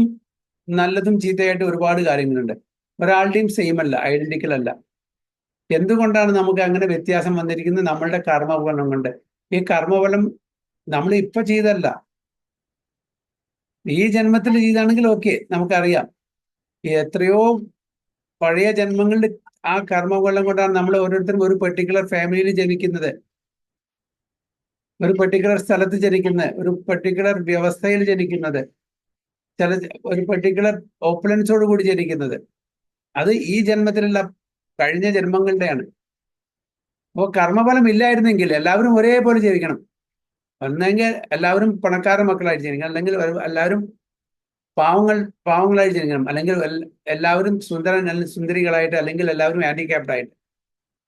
നല്ലതും ചീത്തയായിട്ട് ഒരുപാട് കാര്യങ്ങളുണ്ട്. ഒരാളുടെയും സെയിം അല്ല, ഐഡന്റിക്കൽ അല്ല. എന്തുകൊണ്ടാണ് നമുക്ക് അങ്ങനെ വ്യത്യാസം വന്നിരിക്കുന്നത്? നമ്മളുടെ കർമ്മഫലം കൊണ്ട്. ഈ കർമ്മഫലം നമ്മൾ ഇപ്പൊ ചെയ്തല്ല, ഈ ജന്മത്തിൽ ചെയ്താണെങ്കിൽ ഓക്കെ, നമുക്കറിയാം. എത്രയോ പഴയ ജന്മങ്ങളിൽ ആ കർമ്മഫലം കൊണ്ടാണ് നമ്മൾ ഓരോരുത്തരും ഒരു പെർട്ടിക്കുലർ ഫാമിലിയിൽ ജനിക്കുന്നത്, ഒരു പെർട്ടിക്കുലർ സ്ഥലത്ത് ജനിക്കുന്നത്, ഒരു പെർട്ടിക്കുലർ വ്യവസ്ഥയിൽ ജനിക്കുന്നത്, ഒരു പെർട്ടിക്കുലർ ഓപ്പുലൻസോട് കൂടി ജനിക്കുന്നത്. അത് ഈ ജന്മത്തിലുള്ള കഴിഞ്ഞ ജന്മങ്ങളുടെയാണ്. അപ്പോൾ കർമ്മഫലം ഇല്ലായിരുന്നെങ്കിൽ എല്ലാവരും ഒരേപോലെ ജീവിക്കണം. ഒന്നെങ്കിൽ എല്ലാവരും പണക്കാര മക്കളായിട്ട് ജനിക്കണം, അല്ലെങ്കിൽ എല്ലാവരും പാവങ്ങളായിട്ട് ജനിക്കണം, അല്ലെങ്കിൽ എല്ലാവരും സുന്ദരികളായിട്ട്, അല്ലെങ്കിൽ എല്ലാവരും ഹാൻഡിക്യാപ്ഡ് ആയിട്ട്.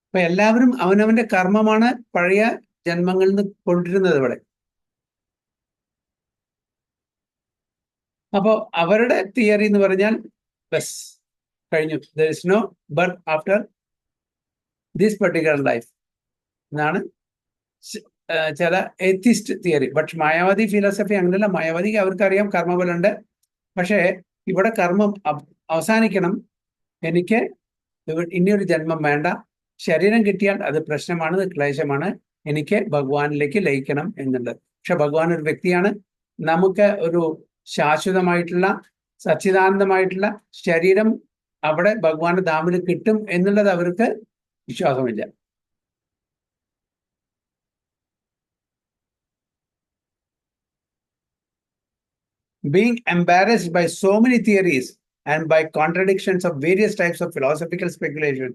അപ്പൊ എല്ലാവരും അവനവന്റെ കർമ്മമാണ് പഴയ ജന്മങ്ങളിൽ നിന്ന് കൊണ്ടിരുന്നത് ഇവിടെ. അപ്പോ അവരുടെ തിയറി എന്ന് പറഞ്ഞാൽ ബസ് കഴിഞ്ഞു, there is no birth after this particular life എന്നാണ് ചില atheist theory. But Mayawati philosophy അങ്ങനെയല്ല. മായാവതിക്ക് അവർക്കറിയാം കർമ്മഫലമുണ്ട്. പക്ഷേ ഇവിടെ കർമ്മം അവസാനിക്കണം, എനിക്ക് ഇനിയൊരു ജന്മം വേണ്ട, ശരീരം കിട്ടിയാൽ അത് പ്രശ്നമാണ്, അത് ക്ലേശമാണ്, എനിക്ക് ഭഗവാനിലേക്ക് ലയിക്കണം എന്നുള്ളത്. പക്ഷെ ഭഗവാൻ ഒരു വ്യക്തിയാണ്. നമുക്ക് ഒരു ശാശ്വതമായിട്ടുള്ള സച്ചിദാനന്ദമായിട്ടുള്ള ശരീരം അവിടെ ഭഗവാന്റെ ധാമിൽ കിട്ടും എന്നുള്ളത് അവർക്ക് വിശ്വാസമില്ല. Being embarrassed by so many theories and by contradictions of various types of philosophical speculation,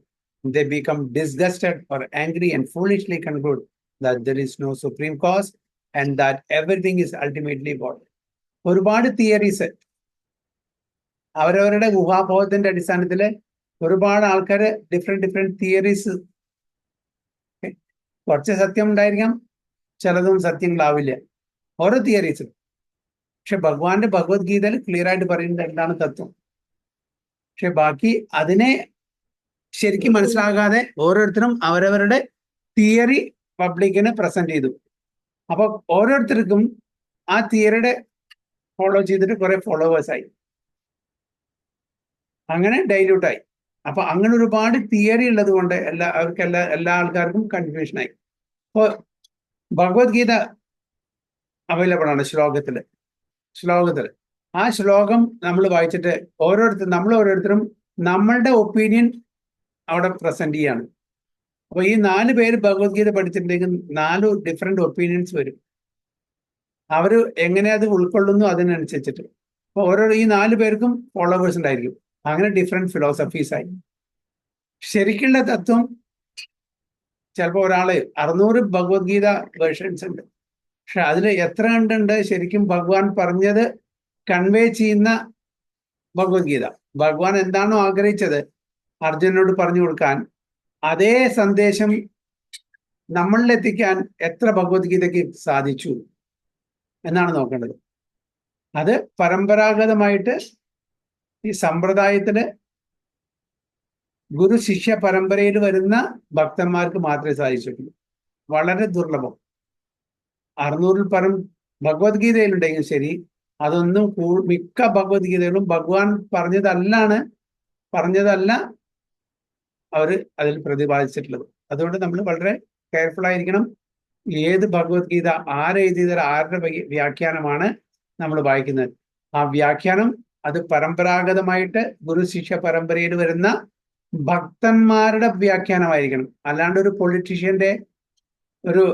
they become disgusted or angry and foolishly conclude that there is no supreme cause and that everything is ultimately God. ഒരുപാട് theories അവരവരുടെ ഊഹാപോഹത്തിന്റെ അടിസ്ഥാനത്തിൽ ഒരുപാട് ആൾക്കാർ different theories, കുറച്ച് സത്യം ഉണ്ടായിരിക്കാം, ചിലതും സത്യങ്ങളാവില്ല, ഓരോ തിയറീസും. പക്ഷെ ഭഗവാന്റെ ഭഗവത്ഗീതയിൽ ക്ലിയർ ആയിട്ട് പറയുന്നത് എന്താണ് തത്വം. പക്ഷെ ബാക്കി അതിനെ ശരിക്കും മനസ്സിലാകാതെ ഓരോരുത്തരും അവരവരുടെ തിയറി പബ്ലിക്കിന് പ്രസന്റ് ചെയ്തു. അപ്പൊ ഓരോരുത്തർക്കും ആ തിയറിയുടെ ഫോളോ ചെയ്തിട്ട് കുറെ ഫോളോവേഴ്സായി, അങ്ങനെ ഡൈല്യൂട്ടായി. അപ്പൊ അങ്ങനെ ഒരുപാട് തിയറി ഉള്ളത് കൊണ്ട് എല്ലാ ആൾക്കാർക്കും കൺഫ്യൂഷനായി. അപ്പോ ഭഗവത്ഗീത അവൈലബിൾ ആണ് ശ്ലോകത്തില്. ആ ശ്ലോകം നമ്മൾ വായിച്ചിട്ട് നമ്മൾ ഓരോരുത്തരും നമ്മളുടെ ഒപ്പീനിയൻ അവിടെ പ്രസന്റ് ചെയ്യാണ്. അപ്പൊ ഈ 4 പേര് ഭഗവത്ഗീത പഠിച്ചിട്ടുണ്ടെങ്കിൽ 4 ഡിഫറെന്റ് ഒപ്പീനിയൻസ് വരും. അവര് എങ്ങനെ അത് ഉൾക്കൊള്ളുന്നു അതിനനുസരിച്ചിട്ട്. അപ്പൊ ഈ 4 പേർക്കും ഫോളോവേഴ്സ് ഉണ്ടായിരിക്കും. അങ്ങനെ ഡിഫറെന്റ് ഫിലോസഫീസ് ആയി. ശരിക്കുള്ള തത്വം ചിലപ്പോൾ ഒരാള് 600 ഭഗവത്ഗീത വേർഷൻസ് ഉണ്ട്. പക്ഷെ അതിൽ എത്ര കണ്ടുണ്ട് ശരിക്കും ഭഗവാൻ പറഞ്ഞത് കൺവേ ചെയ്യുന്ന ഭഗവത്ഗീത. ഭഗവാൻ എന്താണോ ആഗ്രഹിച്ചത് അർജുനനോട് പറഞ്ഞു കൊടുക്കാൻ, അതേ സന്ദേശം നമ്മളിലെത്തിക്കാൻ എത്ര ഭഗവത്ഗീതയ്ക്ക് സാധിച്ചു എന്നാണ് നോക്കേണ്ടത്. അത് പരമ്പരാഗതമായിട്ട് ഈ സമ്പ്രദായത്തില് ഗുരു ശിഷ്യ പരമ്പരയിൽ വരുന്ന ഭക്തന്മാർക്ക് മാത്രമേ സാധിച്ചിട്ടുള്ളൂ. വളരെ ദുർലഭം. 600-ൽ പരം ഭഗവത്ഗീതയിലുണ്ടെങ്കിൽ ശരി, അതൊന്നും മിക്ക ഭഗവത്ഗീതകളും ഭഗവാൻ പറഞ്ഞതല്ല അവര് അതിൽ പ്രതിപാദിച്ചിട്ടുള്ളത്. അതുകൊണ്ട് നമ്മൾ വളരെ കെയർഫുൾ ആയിരിക്കണം. ഏത് ഭഗവത്ഗീത ആരെഴുതിയത്, ആരുടെ വ്യാഖ്യാനമാണ് നമ്മൾ വായിക്കുന്നത്. ആ വ്യാഖ്യാനം അത് പരമ്പരാഗതമായിട്ട് ഗുരു ശിഷ്യ പരമ്പരയിൽ വരുന്ന ഭക്തന്മാരുടെ വ്യാഖ്യാനമായിരിക്കണം. അല്ലാണ്ട് ഒരു പൊളിറ്റീഷ്യന്റെ, ഒരു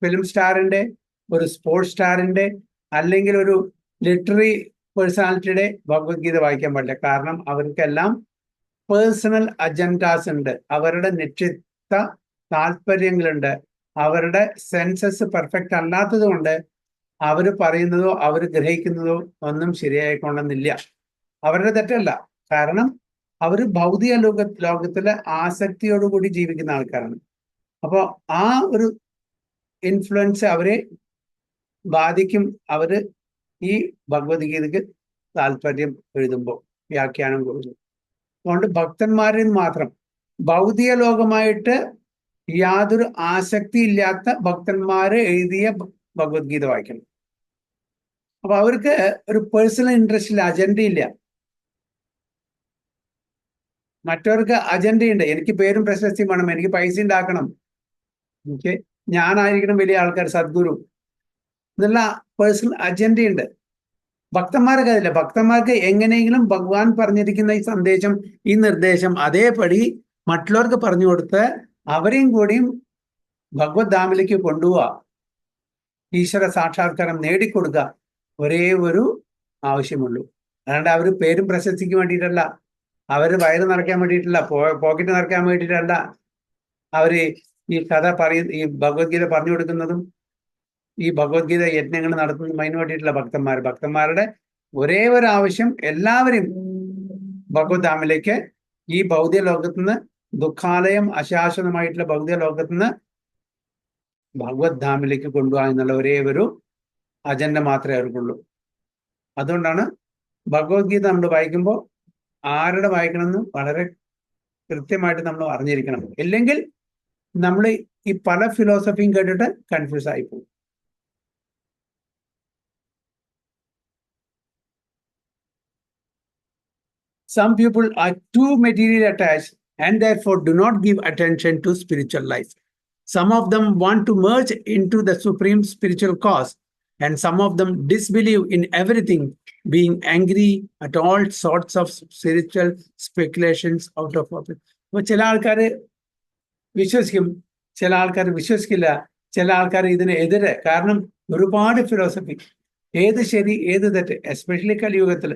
ഫിലിം സ്റ്റാറിന്റെ, ഒരു സ്പോർട്സ് സ്റ്റാറിന്റെ, അല്ലെങ്കിൽ ഒരു ലിറ്റററി പേഴ്സണാലിറ്റിയുടെ ഭഗവത്ഗീത വായിക്കാൻ പാടില്ല. കാരണം അവർക്കെല്ലാം പേഴ്സണൽ അജൻഡാസ് ഉണ്ട്, അവരുടെ നിശ്ചിത താല്പര്യങ്ങളുണ്ട്, അവരുടെ സെൻസസ് പെർഫെക്റ്റ് അല്ലാത്തത് കൊണ്ട് അവർ പറയുന്നതോ അവർ ഗ്രഹിക്കുന്നതോ ഒന്നും ശരിയായിക്കൊണ്ടെന്നില്ല. അവരുടെ തെറ്റല്ല, കാരണം അവർ ഭൗതിക ലോകത്തിലെ ആസക്തിയോടുകൂടി ജീവിക്കുന്ന ആൾക്കാരാണ്. അപ്പോൾ ആ ഒരു ഇൻഫ്ലുവൻസ് അവരെ ബാധിക്കും. അവര് ഈ ഭഗവത്ഗീതയ്ക്ക് താല്പര്യം എഴുതുമ്പോൾ വ്യാഖ്യാനം കൊടുക്കും. അതുകൊണ്ട് ഭക്തന്മാരിൽ മാത്രം, ഭൗതിക ലോകമായിട്ട് യാതൊരു ആസക്തി ഇല്ലാത്ത ഭക്തന്മാര് എഴുതിയ ഭഗവത്ഗീത വായിക്കണം. അപ്പൊ അവർക്ക് ഒരു പേഴ്സണൽ ഇൻട്രസ്റ്റ് ഇല്ല, അജണ്ടയില്ല. മറ്റവർക്ക് അജണ്ടയുണ്ട്. എനിക്ക് പേരും പ്രശസ്തിയും വേണം, എനിക്ക് പൈസ ഉണ്ടാക്കണം, എനിക്ക് ഞാനായിരിക്കണം വലിയ ആൾക്കാർ, സദ്ഗുരു എന്നുള്ള പേഴ്സണൽ അജണ്ടയുണ്ട്. ഭക്തന്മാർക്ക് അതില്ല. ഭക്തന്മാർക്ക് എങ്ങനെയെങ്കിലും ഭഗവാൻ പറഞ്ഞിരിക്കുന്ന ഈ സന്ദേശം, ഈ നിർദ്ദേശം അതേപടി മറ്റുള്ളവർക്ക് പറഞ്ഞു കൊടുത്ത് അവരെയും കൂടിയും ഭഗവത് ധാമിലേക്ക് കൊണ്ടുപോവുക, ഈശ്വര സാക്ഷാത്കാരം നേടിക്കൊടുക്കുക, ഒരേ ഒരു ആവശ്യമുള്ളൂ. അല്ലാണ്ട് അവർ പേരും പ്രശസ്തിക്ക് വേണ്ടിയിട്ടല്ല, അവര് വയറ് നിറയ്ക്കാൻ വേണ്ടിയിട്ടല്ല, പോക്കറ്റ് നിറയ്ക്കാൻ വേണ്ടിയിട്ടല്ല അവര് ഈ കഥ ഈ ഭഗവത്ഗീത പറഞ്ഞു കൊടുക്കുന്നതും ഈ ഭഗവത്ഗീത യജ്ഞങ്ങൾ നടത്തുന്നതും അതിന് വേണ്ടിയിട്ടുള്ള ഭക്തന്മാരുടെ ഒരേ ഒരു ആവശ്യം എല്ലാവരും ഭഗവത് ധാമിലേക്ക്, ഈ ഭൗതിക ലോകത്തുനിന്ന്, ദുഃഖാലയം അശാശ്വതമായിട്ടുള്ള ഭൗതിക ലോകത്തുനിന്ന് ഭഗവത് ധാമിലേക്ക് കൊണ്ടുപോകാൻ എന്നുള്ള ഒരേ ഒരു അജണ്ട മാത്രമേ അവർക്കുള്ളൂ. അതുകൊണ്ടാണ് ഭഗവത്ഗീത നമ്മൾ വായിക്കുമ്പോൾ ആരുടെ വായിക്കണമെന്ന് വളരെ കൃത്യമായിട്ട് നമ്മൾ അറിഞ്ഞിരിക്കണം. ഇല്ലെങ്കിൽ നമ്മൾ ഈ പല ഫിലോസഫിയും കേട്ടിട്ട് കൺഫ്യൂസ് ആയി പോകും. Some people are too materially attached and therefore do not give attention to spiritual life. Some of them want to merge into the supreme spiritual cause, and some of them disbelieve in everything, being angry at all sorts of spiritual speculations out of purpose. അപ്പോൾ ചില ആൾക്കാർ വിശ്വസിക്കും, ചില ആൾക്കാർ വിശ്വസിക്കില്ല, ചില ആൾക്കാർ ഇതിന് എതിരെ. കാരണം ഒരുപാട് ഫിലോസഫി, ഏത് ശരി ഏത് തെറ്റ്, എസ്പെഷ്യലി കലിയുഗത്തിൽ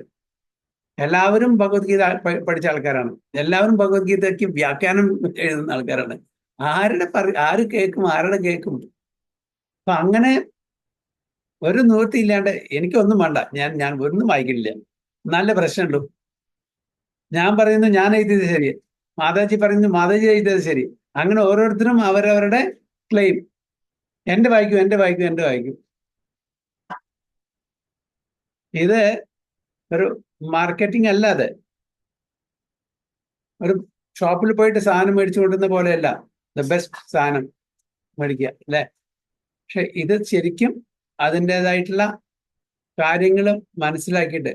എല്ലാവരും ഭഗവത്ഗീത പഠിച്ച ആൾക്കാരാണ്. എല്ലാവരും ഭഗവത്ഗീതയ്ക്ക് വ്യാഖ്യാനം എഴുതുന്ന ആൾക്കാരാണ്. ആര് കേൾക്കും, ആരുടെ കേൾക്കും? അപ്പൊ അങ്ങനെ ഒരു നിവൃത്തി ഇല്ലാണ്ട് എനിക്കൊന്നും വേണ്ട, ഞാൻ ഒന്നും വായിക്കില്ല, നല്ല പ്രശ്നമുള്ളൂ. ഞാൻ പറയുന്നു ഞാൻ എഴുതിയത് ശരി, മാതാജി പറയുന്നു മാതാജി എഴുതിയത് ശരി. അങ്ങനെ ഓരോരുത്തരും അവരവരുടെ ക്ലെയിം, എന്റെ വായിക്കും. ഇത് ഒരു മാർക്കറ്റിംഗ് അല്ല, അത് ഒരു ഷോപ്പിൽ പോയിട്ട് സാധനം മേടിച്ചു കൊണ്ടുവന്ന പോലെയല്ല ദ ബെസ്റ്റ് സാധനം മേടിക്കുക അല്ലെ. പക്ഷെ ഇത് ശരിക്കും അതിൻ്റെതായിട്ടുള്ള കാര്യങ്ങൾ മനസ്സിലാക്കിയിട്ട്,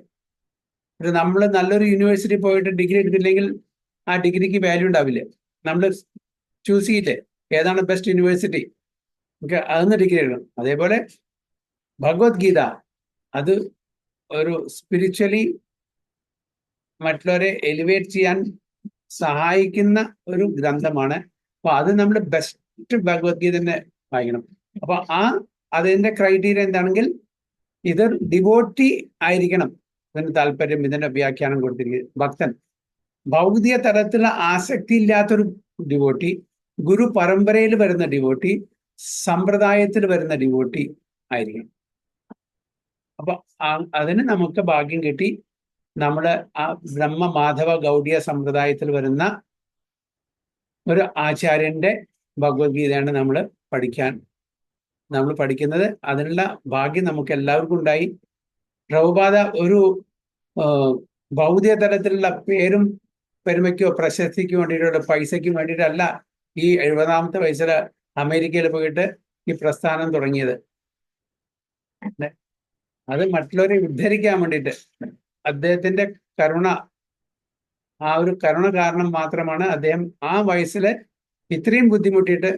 നമ്മൾ നല്ലൊരു യൂണിവേഴ്സിറ്റി പോയിട്ട് ഡിഗ്രി എടുത്തില്ലെങ്കിൽ ആ ഡിഗ്രിക്ക് വാല്യൂ ഉണ്ടാവില്ല. നമ്മൾ ചൂസ് ചെയ്യില്ലേ ഏതാണ് ബെസ്റ്റ് യൂണിവേഴ്സിറ്റി, അതൊന്ന് ഡിഗ്രി എടുക്കണം. അതേപോലെ ഭഗവത്ഗീത അത് ഒരു സ്പിരിച്വലി മറ്റുള്ളവരെ എലിവേറ്റ് ചെയ്യാൻ സഹായിക്കുന്ന ഒരു ഗ്രന്ഥമാണ്. അപ്പൊ അത് നമ്മൾ ബെസ്റ്റ് ഭഗവത്ഗീത തന്നെ വായിക്കണം. അപ്പൊ അതിന്റെ ക്രൈറ്റീരിയ എന്താണെങ്കിൽ ഇത് ഡിവോട്ടി ആയിരിക്കണം, ഇതിന് താല്പര്യം, ഇതിന്റെ വ്യാഖ്യാനം കൊടുത്തിരിക്കുന്നത് ഭക്തൻ. ഭൗതിക തലത്തിലുള്ള ആസക്തി ഇല്ലാത്തൊരു ഡിവോട്ടി, ഗുരു പരമ്പരയിൽ വരുന്ന ഡിവോട്ടി, സമ്പ്രദായത്തിൽ വരുന്ന ഡിവോട്ടി ആയിരിക്കണം. അപ്പൊ അതിന് നമുക്ക് ഭാഗ്യം കിട്ടി. നമ്മുടെ ആ ബ്രഹ്മ മാധവ ഗൗഡിയ സമ്പ്രദായത്തിൽ വരുന്ന ഒരു ആചാര്യന്റെ ഭഗവത്ഗീതയാണ് നമ്മൾ പഠിക്കുന്നത്. അതിനുള്ള ഭാഗ്യം നമുക്ക് എല്ലാവർക്കും ഉണ്ടായി. പ്രഭുപാദ ഒരു ഭൗതിക തലത്തിലുള്ള പേരും പെരുമയ്ക്കോ പ്രശസ്തിക്കോ വേണ്ടിയിട്ടുള്ള പൈസയ്ക്കും വേണ്ടിയിട്ടല്ല ഈ 70ാമത്തെ വയസ്സിൽ അമേരിക്കയിൽ പോയിട്ട് ഈ പ്രസ്ഥാനം തുടങ്ങിയത്. അത് മറ്റുള്ളവരെ ഉദ്ധരിക്കാൻ വേണ്ടിയിട്ട് അദ്ദേഹത്തിന്റെ കരുണ, ആ ഒരു കരുണ കാരണം മാത്രമാണ് അദ്ദേഹം ആ വയസ്സിൽ ഇത്രയും ബുദ്ധിമുട്ടിയിട്ട്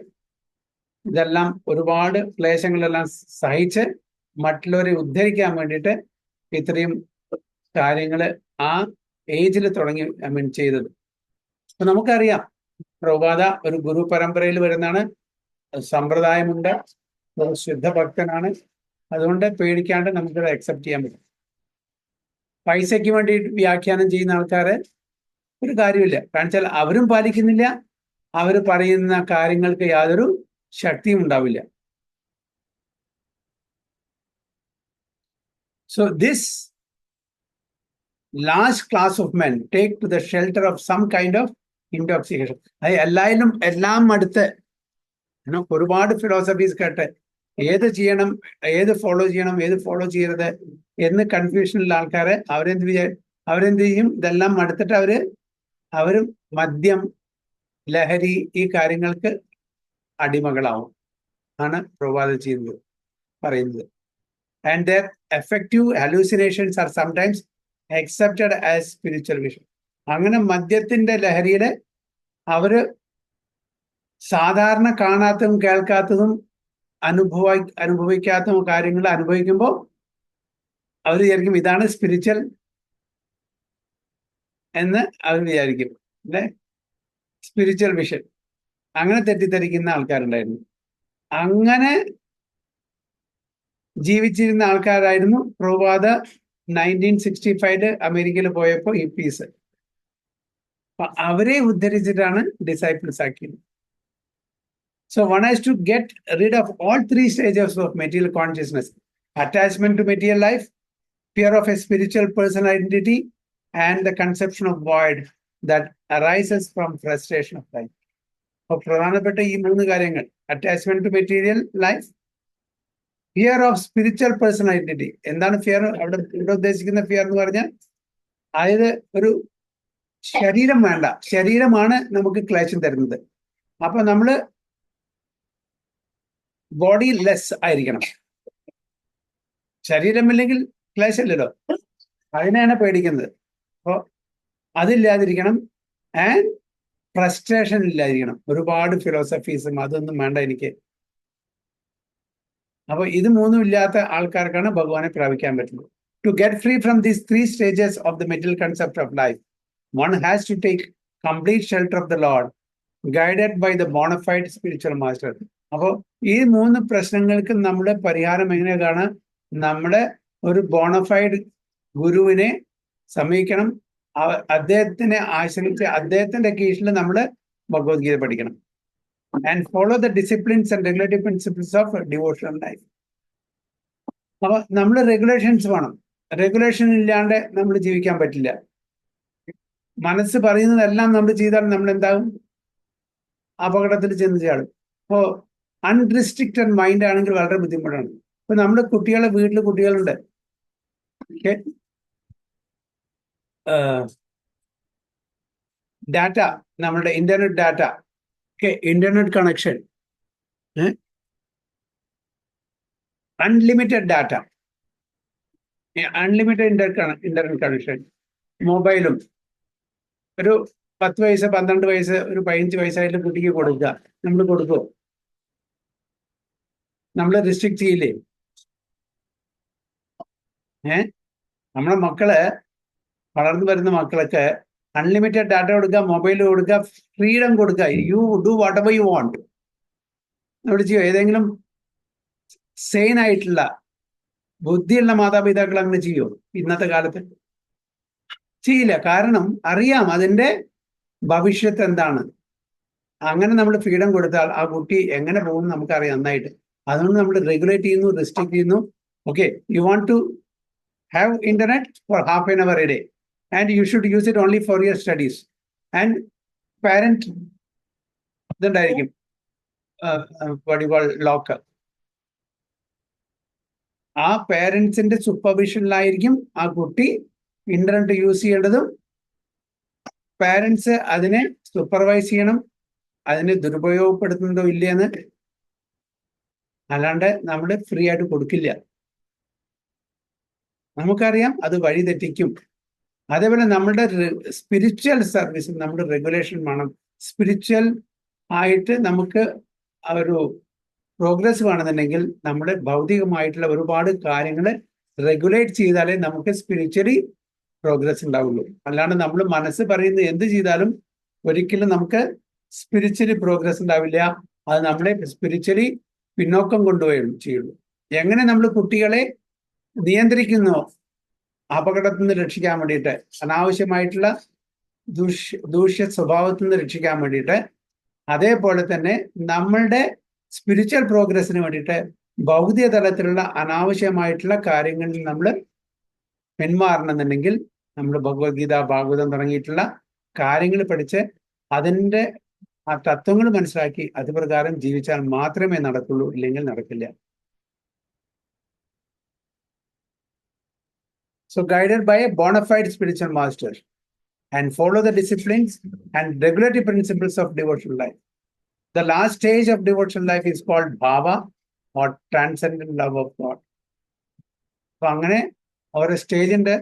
ഇതെല്ലാം ഒരുപാട് ക്ലേശങ്ങളെല്ലാം സഹിച്ച് മറ്റുള്ളവരെ ഉദ്ധരിക്കാൻ വേണ്ടിയിട്ട് ഇത്രയും കാര്യങ്ങൾ ആ ഏജിൽ തുടങ്ങി ചെയ്തത്. അപ്പൊ നമുക്കറിയാം പ്രഭുപാദ ഒരു ഗുരു പരമ്പരയിൽ വരുന്നതാണ്, സമ്പ്രദായമുണ്ട്, ഒരു ശുദ്ധഭക്തനാണ്. അതുകൊണ്ട് പേടിക്കാണ്ട് നമുക്കത് അക്സെപ്റ്റ് ചെയ്യാൻ പറ്റും. പൈസയ്ക്ക് വേണ്ടി വ്യാഖ്യാനം ചെയ്യുന്ന ആൾക്കാര് ഒരു കാര്യമില്ല, കാരണം വെച്ചാൽ അവരും പാലിക്കുന്നില്ല, അവർ പറയുന്ന കാര്യങ്ങൾക്ക് യാതൊരു ശക്തിയും ഉണ്ടാവില്ല. So this large class of men take to the shelter of some kind of intoxication. എല്ലാം അടുത്ത് ഒരുപാട് ഫിലോസഫീസ് കേട്ട് ഏത് ചെയ്യണം, ഏത് ഫോളോ ചെയ്യണം, ഏത് ഫോളോ ചെയ്യരുത് എന്ന് കൺഫ്യൂഷനുള്ള ആൾക്കാരെ അവരെന്ത് ചെയ്യും, ഇതെല്ലാം അടുത്തിട്ട് അവരും മദ്യം, ലഹരി, ഈ കാര്യങ്ങൾക്ക് അടിമകളാവും ആണ് പ്രഭാത പറയുന്നത്. And their affective hallucinations are sometimes accepted as spiritual vision. അങ്ങനെ മദ്യത്തിന്റെ ലഹരിയില് അവര് സാധാരണ കാണാത്തതും കേൾക്കാത്തതും അനുഭവിക്കാത്തതും കാര്യങ്ങൾ അനുഭവിക്കുമ്പോൾ അവർ വിചാരിക്കും ഇതാണ് സ്പിരിച്വൽ എന്ന് അവർ വിചാരിക്കും അല്ലെ, സ്പിരിച്വൽ വിഷൻ. അങ്ങനെ തെറ്റിദ്ധരിക്കുന്ന ആൾക്കാരുണ്ടായിരുന്നു. അങ്ങനെ ജീവിച്ചിരുന്ന ആൾക്കാരായിരുന്നു പ്രഭുപാദ 1965 അമേരിക്കയിൽ പോയപ്പോ ഈ പീസ്. അപ്പൊ അവരെ ഉദ്ധരിച്ചിട്ടാണ് ഡിസൈപ്പിൾസ് ആക്കിയത്. So one has to get rid of all 3 stages of material consciousness: attachment to material life, fear of a spiritual personal identity, and the conception of void that arises from frustration of life. അപ്പോൾ പ്രധാനപ്പെട്ട ഈ 3 കാര്യങ്ങൾ: attachment to material life, fear of spiritual personal identity. എന്താണ് fear? ഇവിടെ ഉദ്ദേശിക്കുന്ന fear എന്ന് പറഞ്ഞാൽ അതായത് ഒരു ശരീരം വേണ്ട, ശരീരമാണ് നമുക്ക് ക്ലേശം തരുന്നത്. അപ്പൊ നമ്മള് ബോഡി ലെസ് ആയിരിക്കണം. ശരീരമില്ലെങ്കിൽ ക്ലേശമില്ലല്ലോ, അതിനെയാണ് പേടിക്കുന്നത്. അപ്പോൾ അതില്ലാതിരിക്കണം. And frustration ഇല്ലാതിരിക്കണം. ഒരുപാട് ഫിലോസഫീസും അതൊന്നും വേണ്ട എനിക്ക്. അപ്പൊ ഇത് 3 ഇല്ലാത്ത ആൾക്കാർക്കാണ് ഭഗവാനെ പ്രാപിക്കാൻ പറ്റുന്നത്. To get free from these 3 stages of the material concept of life, one has to take complete shelter of the lord, guided by the bona fide spiritual master. അപ്പോൾ ഈ 3 പ്രശ്നങ്ങൾക്ക് നമ്മുടെ പരിഹാരം എങ്ങനെയാണ്? നമ്മുടെ ഒരു ബോണഫൈഡ് ഗുരുവിനെ സമീപിക്കണം. അദ്ദേഹത്തിനെ ആശ്രയിച്ച് അദ്ദേഹത്തിന്റെ കീഴിൽ നമ്മൾ ഭഗവത്ഗീത പഠിക്കണം. And follow the disciplines and regulatory principles of devotional life. അപ്പൊ നമ്മൾ റെഗുലേഷൻസ് വേണം. റെഗുലേഷൻ ഇല്ലാണ്ട് നമ്മൾ ജീവിക്കാൻ പറ്റില്ല. മനസ്സ് പറയുന്നതെല്ലാം നമ്മൾ ചെയ്താൽ നമ്മൾ എന്താകും? അപകടത്തിൽ ചെന്ന് ചാടും. അപ്പോ അൺറിസ്ട്രിക്റ്റഡ് മൈൻഡ് ആണെങ്കിൽ വളരെ ബുദ്ധിമുട്ടാണ്. ഇപ്പൊ നമ്മുടെ കുട്ടികളെ വീട്ടിൽ കുട്ടികളുണ്ട്, ഡാറ്റ, നമ്മളുടെ internet data, internet connection, unlimited data, unlimited internet connection, മൊബൈലും ഒരു 10 വയസ്സ് 12 വയസ്സ് ഒരു 15 വയസ്സായിട്ട് കുട്ടിക്ക് കൊടുക്കുക. നമ്മൾ കൊടുക്കുമോ? നമ്മൾ റിസ്ട്രിക്ട് ചെയ്യില്ലേ? നമ്മളെ മക്കള്, വളർന്നു വരുന്ന മക്കളൊക്കെ അൺലിമിറ്റഡ് ഡാറ്റ കൊടുക്കുക, മൊബൈൽ കൊടുക്കുക, ഫ്രീഡം കൊടുക്കുക. You do what ever you want. നമ്മൾ ചെയ്യോ? ഏതെങ്കിലും സെയിൻ ആയിട്ടുള്ള ബുദ്ധിയുള്ള മാതാപിതാക്കൾ അങ്ങനെ ചെയ്യോ ഇന്നത്തെ കാലത്ത്? ചെയ്യില്ല. കാരണം അറിയാം അതിന്റെ ഭവിഷ്യത്ത് എന്താണ്. അങ്ങനെ നമ്മൾ ഫ്രീഡം കൊടുത്താൽ ആ കുട്ടി എങ്ങനെ പോകും നമുക്കറിയാം നന്നായിട്ട്. അതുകൊണ്ട് നമ്മൾ റെഗുലേറ്റ് ചെയ്യുന്നു, റെസ്ട്രിക്ട് ചെയ്യുന്നു. Okay, you want to have internet for half an hour a day and you should use it only for your studies. And parent ഇതുണ്ടായിരിക്കും, what you call locker. ആ പേരൻസിന്റെ സൂപ്പർവിഷനിലായിരിക്കും ആ കുട്ടി ഇന്റർനെറ്റ് യൂസ് ചെയ്യേണ്ടതും. Parents അതിനെ supervise ചെയ്യണം, അതിനെ ദുരുപയോഗപ്പെടുത്തുന്നതോ ഇല്ലയെന്ന്. അല്ലാണ്ട് നമ്മൾ ഫ്രീ ആയിട്ട് കൊടുക്കില്ല. നമുക്കറിയാം അത് വഴി തെറ്റിക്കും. അതേപോലെ നമ്മുടെ സ്പിരിച്വൽ സർവീസ് നമ്മുടെ റെഗുലേഷൻ വേണം. സ്പിരിച്വൽ ആയിട്ട് നമുക്ക് ഒരു പ്രോഗ്രസ് വേണമെന്നുണ്ടെങ്കിൽ നമ്മുടെ ഭൗതികമായിട്ടുള്ള ഒരുപാട് കാര്യങ്ങൾ റെഗുലേറ്റ് ചെയ്താലേ നമുക്ക് സ്പിരിച്വലി പ്രോഗ്രസ് ഉണ്ടാവുള്ളൂ. അല്ലാണ്ട് നമ്മൾ മനസ്സ് പറയുന്നത് എന്ത് ചെയ്താലും ഒരിക്കലും നമുക്ക് സ്പിരിച്വലി പ്രോഗ്രസ് ഉണ്ടാവില്ല. അത് നമ്മളെ സ്പിരിച്വലി പിന്നോക്കം കൊണ്ടുപോയുള്ളൂ ചെയ്യുള്ളൂ. എങ്ങനെ നമ്മൾ കുട്ടികളെ നിയന്ത്രിക്കുന്നു അപകടത്തിൽ നിന്ന് രക്ഷിക്കാൻ വേണ്ടിയിട്ട്, അനാവശ്യമായിട്ടുള്ള ദൂഷ്യ സ്വഭാവത്തിൽ നിന്ന് രക്ഷിക്കാൻ വേണ്ടിയിട്ട്, അതേപോലെ തന്നെ നമ്മളുടെ സ്പിരിച്വൽ പ്രോഗ്രസിന് വേണ്ടിയിട്ട് ഭൗതിക തലത്തിലുള്ള അനാവശ്യമായിട്ടുള്ള കാര്യങ്ങളിൽ നമ്മൾ പിന്മാറണമെന്നുണ്ടെങ്കിൽ നമ്മൾ ഭഗവത്ഗീത, ഭാഗവതം തുടങ്ങിയിട്ടുള്ള കാര്യങ്ങൾ പഠിച്ച് അതിൻ്റെ ആ തത്വങ്ങൾ മനസ്സിലാക്കി അത് പ്രകാരം ജീവിച്ചാൽ മാത്രമേ നടക്കുള്ളൂ, ഇല്ലെങ്കിൽ നടക്കില്ല. So guided by a bona fide spiritual master and follow the disciplines and regulatory principles of devotional life. The last stage of devotional life is called bhava or transcendent love of God. So അങ്ങനെ ഓരോ സ്റ്റേജിന്റെ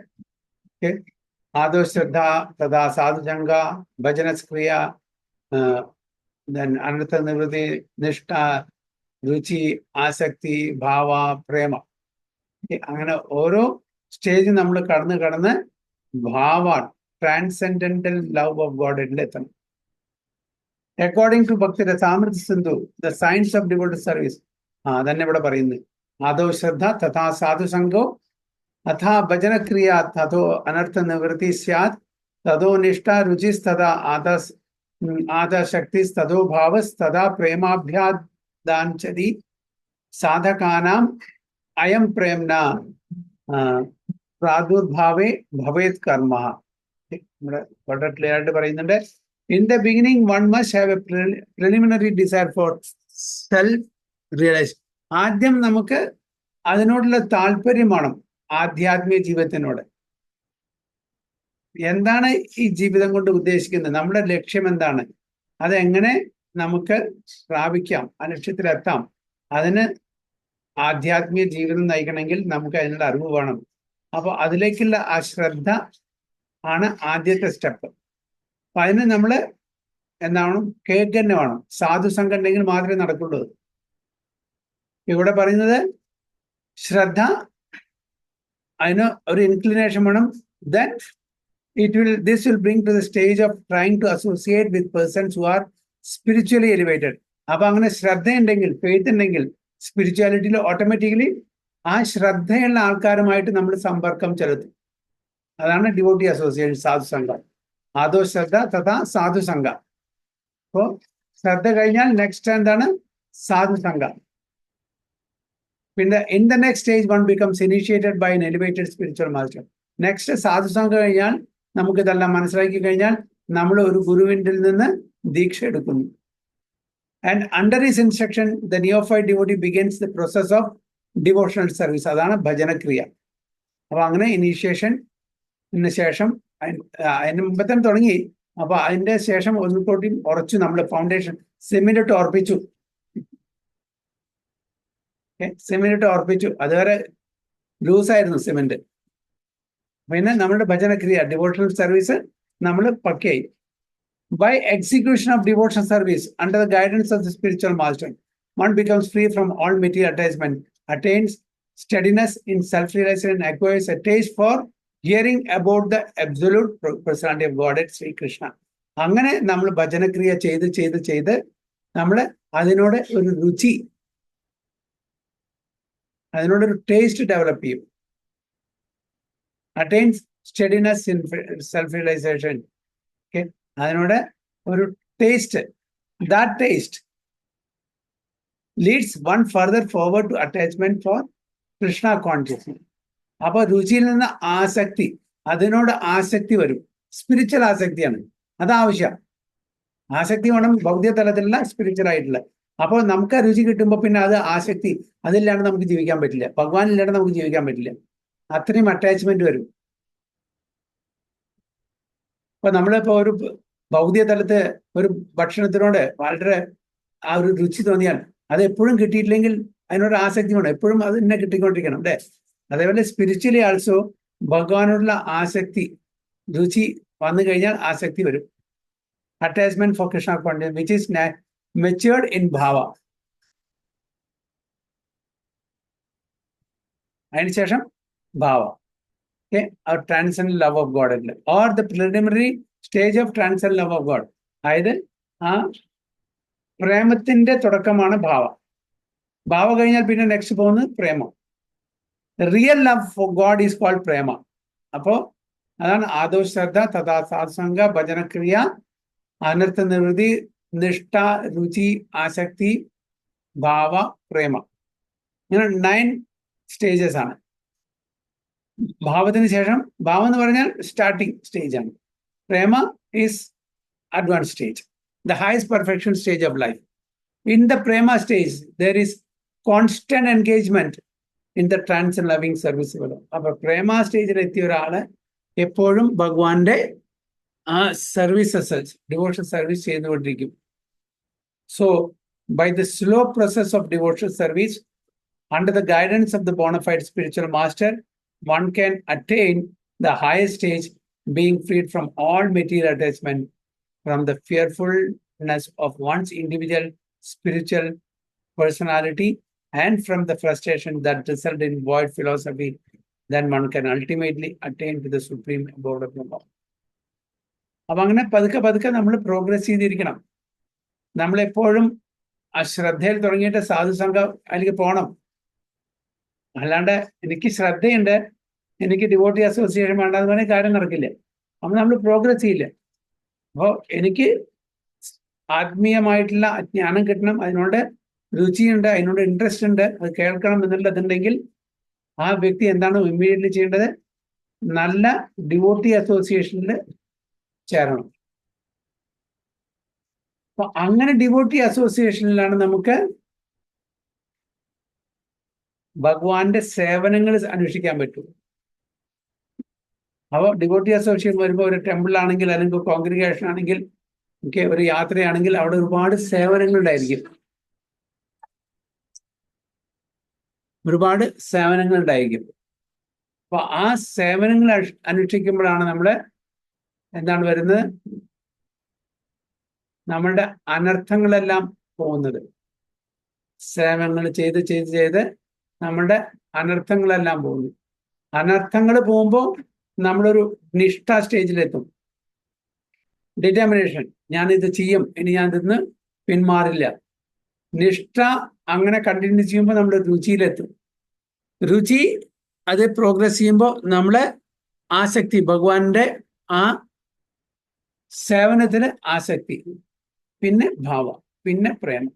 ആദോ ശ്രദ്ധ, തഥാ സാധുജംഗ, ഭജനസ്ക്രിയ, അനർത്ഥ നിവൃത്തി, നിഷ്ഠ, രുചി, ആസക്തി, ഭാവ, പ്രേമ. അങ്ങനെ ഓരോ സ്റ്റേജ് നമ്മൾ കടന്ന് ഭാവ ട്രാൻസെൻഡന്റൽ ലവ് ഓഫ് ഗോഡിൽ എത്തണം. According to Bhakti Rasamrita Sindhu the science of devoted service, അതന്നെ ഇവിടെ പറയുന്നത്. ആദോ ശ്രദ്ധ തഥാ സാധുസംഗോ അഥാ ഭജനക്രിയ തഥോ അനർത്ഥ നിവൃത്തി സ്യാത് തഥോ നിഷ്ഠ രുചിസ് തഥാ ആദശക്തിസ് തഥോ ഭാവസ് തഥാ പ്രേമാഭ്യാദാഞ്ചതി സാധകാനാം അയം പ്രേംന പ്രാദുർഭാവേ ഭവേത് കർമ്മ. നമ്മുടെ വളരെ ക്ലിയർ ആയിട്ട് പറയുന്നുണ്ട്. In the beginning one must have a preliminary desire for self realise. ആദ്യം നമുക്ക് അതിനോടുള്ള താല്പര്യം വേണം, ആധ്യാത്മിക ജീവിതത്തിനോട്. എന്താണ് ഈ ജീവിതം കൊണ്ട് ഉദ്ദേശിക്കുന്നത്, നമ്മുടെ ലക്ഷ്യം എന്താണ്, അതെങ്ങനെ നമുക്ക് പ്രാപിക്കാം, ആ ലക്ഷ്യത്തിലെത്താം. അതിന് ആധ്യാത്മിക ജീവിതം നയിക്കണമെങ്കിൽ നമുക്ക് അതിനുള്ള അറിവ് വേണം. അപ്പൊ അതിലേക്കുള്ള ആ ശ്രദ്ധ ആണ് ആദ്യത്തെ സ്റ്റെപ്പ്. അപ്പൊ അതിന് നമ്മൾ എന്താണ് കേക്ക് തന്നെ വേണം. സാധുസംഘം ഉണ്ടെങ്കിൽ മാത്രമേ നടക്കുള്ളൂ. ഇവിടെ പറയുന്നത് ശ്രദ്ധ, അതിന് ഒരു ഇൻക്ലിനേഷൻ വേണം. Then this will bring to the stage of trying to associate with persons who are spiritually elevated. അപ്പൊ അങ്ങനെ ശ്രദ്ധയുണ്ടെങ്കിൽ, ഫെയ്ത്ത് ഉണ്ടെങ്കിൽ സ്പിരിച്വാലിറ്റിയിൽ ഓട്ടോമാറ്റിക്കലി ആ ശ്രദ്ധയുള്ള ആൾക്കാരുമായിട്ട് നമ്മൾ സമ്പർക്കം ചെലുത്തും. അതാണ് ഡിവോട്ടി അസോസിയേഷൻ സാധു സംഘം. ആദോ ശ്രദ്ധ തഥാ സാധു സംഘ. അപ്പോ ശ്രദ്ധ കഴിഞ്ഞാൽ നെക്സ്റ്റ് എന്താണ്? സാധു സംഘ. പിന്നെ in the next stage one becomes initiated by an elevated spiritual master. Next സാധു സംഘ കഴിഞ്ഞാൽ നമുക്ക് ഇതെല്ലാം മനസ്സിലാക്കി കഴിഞ്ഞാൽ നമ്മൾ ഒരു ഗുരുവിൻ്റെ നിന്ന് ദീക്ഷ എടുക്കുന്നു. And under his instruction the neophyte devotee begins the process of devotional service. അതാണ് ഭജനക്രിയ. അപ്പൊ അങ്ങനെ ഇനീഷ്യേഷന് ശേഷം അതിന് മുമ്പ് തന്നെ തുടങ്ങി. അപ്പൊ അതിന്റെ ശേഷം ഒന്നുകൂടി ഉറച്ചു, നമ്മൾ ഫൗണ്ടേഷൻ സിമെന്റ് ഇട്ട് ഉറപ്പിച്ചു. സിമെന്റ് ഇട്ട് ഉറപ്പിച്ചു. അതുവരെ ലൂസായിരുന്നു സിമെന്റ്. പിന്നെ നമ്മുടെ ഭജനക്രിയ ഡിവോഷണൽ സർവീസ് നമ്മൾ പക്കയായി. By execution of devotional service under the guidance of the spiritual master, one becomes free from all material attachment, attains steadiness in self-realization, and acquires a taste for hearing about the absolute personality of Godhead, Sri Krishna. അങ്ങനെ നമ്മൾ ഭജനക്രിയ ചെയ്ത് നമ്മൾ അതിനോട് ഒരു രുചി, അതിനോടൊരു taste develop ചെയ്യും. Attains steadiness in self realisation. Okay, അതിനോട് ഒരു taste, that taste leads one further forward to attachment for Krishna consciousness. അപ്പൊ രുചിയിൽ നിന്ന് ആസക്തി, അതിനോട് ആസക്തി വരും. സ്പിരിച്വൽ ആസക്തിയാണ് അതാവശ്യം. ആസക്തി വേണം ഭൗതിക തലത്തിലുള്ള, സ്പിരിച്വൽ ആയിട്ടുള്ള. അപ്പോൾ നമുക്ക് രുചി കിട്ടുമ്പോൾ പിന്നെ അത് ആസക്തി, അതില്ലാണ്ട് നമുക്ക് ജീവിക്കാൻ പറ്റില്ല. ഭഗവാനില്ലാണ്ട് നമുക്ക് ജീവിക്കാൻ പറ്റില്ല. അത്രയും അറ്റാച്ച്മെന്റ് വരും. അപ്പൊ നമ്മളിപ്പോ ഒരു ഭൗതിക തലത്ത് ഒരു ഭക്ഷണത്തിനോട് വളരെ ആ ഒരു രുചി തോന്നിയാൽ അത് എപ്പോഴും കിട്ടിയിട്ടില്ലെങ്കിൽ അതിനോട് ആസക്തി വേണം, എപ്പോഴും അത് തന്നെ കിട്ടിക്കൊണ്ടിരിക്കണം അല്ലേ? അതേപോലെ സ്പിരിച്വലി ആൾസോ ഭഗവാനോടുള്ള ആസക്തി, രുചി വന്നു കഴിഞ്ഞാൽ ആസക്തി വരും. Attachment for Krishna consciousness which is matured in bhava. അതിനുശേഷം ഭാവ. Okay, or transcendent love of God, or the preliminary stage of transcendent love of God. അതായത് ആ പ്രേമത്തിന്റെ തുടക്കമാണ് ഭാവ. ഭാവ കഴിഞ്ഞാൽ പിന്നെ നെക്സ്റ്റ് പോകുന്നത് പ്രേമം. Real love for God is called prema. അപ്പോ അതാണ് ആദോ ശ്രദ്ധ തഥാ സാത്സംഗ ഭജനക്രിയ അനർത്ഥ നിർവൃതി നിഷ്ഠ രുചി ആസക്തി ഭാവ പ്രേമ. ഇങ്ങനെ 9 സ്റ്റേജസ് ആണ്. ഭാവത്തിന് ശേഷം, ഭാവം എന്ന് പറഞ്ഞാൽ സ്റ്റാർട്ടിങ് സ്റ്റേജ് ആണ്. Prema is advance stage, the highest perfection stage of life. In the prema stage there is constant engagement in the trans loving service. അപ്പൊ പ്രേമ സ്റ്റേജിൽ എത്തിയ ഒരാള് എപ്പോഴും ഭഗവാന്റെ ആ സർവീസസ്, ഡിവോഷണൽ സർവീസ് ചെയ്തുകൊണ്ടിരിക്കും. So by the slow process of devotional service under the guidance of the bona fide spiritual master, one can attain the highest stage, being freed from all material attachment, from the fearfulness of one's individual spiritual personality, and from the frustration that result in void philosophy. Then one can ultimately attain to the supreme abode of Brahma. അപ്പൊ അങ്ങനെ പതുക്കെ നമ്മൾ progress ചെയ്തിരിക്കണം. നമ്മളെപ്പോഴും ആ ശ്രദ്ധയിൽ തുടങ്ങിയിട്ട് സാധുസംഘം അതിലേക്ക് പോകണം. അല്ലാണ്ട് എനിക്ക് ശ്രദ്ധയുണ്ട്, എനിക്ക് ഡിവോട്ടി അസോസിയേഷൻ വേണ്ട എന്ന് പറഞ്ഞാൽ കാര്യം നടക്കില്ല. അപ്പൊ നമ്മൾ പ്രോഗ്രസ് ചെയ്യില്ല. അപ്പോൾ എനിക്ക് ആത്മീയമായിട്ടുള്ള ജ്ഞാനം കിട്ടണം, അതിനോട് രുചിയുണ്ട്, അതിനോട് ഇൻട്രസ്റ്റ് ഉണ്ട്, അത് കേൾക്കണം എന്നുള്ളതുണ്ടെങ്കിൽ ആ വ്യക്തി എന്താണ് ഇമ്മീഡിയറ്റ്ലി ചെയ്യേണ്ടത്? നല്ല ഡിവോട്ടി അസോസിയേഷനിൽ ചേരണം. അപ്പൊ അങ്ങനെ ഡിവോട്ടി അസോസിയേഷനിലാണ് നമുക്ക് ഭഗവാന്റെ സേവനങ്ങൾ അന്വേഷിക്കാൻ പറ്റും. അപ്പോൾ ഡിവോട്ടി അസോസിയേഷൻ വരുമ്പോൾ ഒരു ടെമ്പിൾ ആണെങ്കിൽ, അല്ലെങ്കിൽ കോൺഗ്രിഗേഷൻ ആണെങ്കിൽ, ഒക്കെ ഒരു യാത്രയാണെങ്കിൽ അവിടെ ഒരുപാട് സേവനങ്ങളുണ്ടായിരിക്കും. ഒരുപാട് സേവനങ്ങളുണ്ടായിരിക്കും. അപ്പൊ ആ സേവനങ്ങൾ അന്വേഷിക്കുമ്പോഴാണ് നമ്മള് എന്താണ് വരുന്നത്? നമ്മളുടെ അനർത്ഥങ്ങളെല്ലാം പോകുന്നത്. സേവനങ്ങൾ ചെയ്ത് നമ്മളുടെ അനർത്ഥങ്ങളെല്ലാം പോകുന്നു. അനർത്ഥങ്ങൾ പോകുമ്പോൾ നമ്മളൊരു നിഷ്ഠ സ്റ്റേജിലെത്തും. ഡിറ്റർമിനേഷൻ, ഞാനിത് ചെയ്യും, ഇനി ഞാൻ ഇതിന്ന് പിന്മാറില്ല. നിഷ്ഠ അങ്ങനെ കണ്ടിന്യൂ ചെയ്യുമ്പോൾ നമ്മൾ രുചിയിലെത്തും. രുചി അത് പ്രോഗ്രസ് ചെയ്യുമ്പോൾ നമ്മൾ ആസക്തി, ഭഗവാന്റെ ആ സേവനത്തിന് ആസക്തി, പിന്നെ ഭാവ, പിന്നെ പ്രേമം.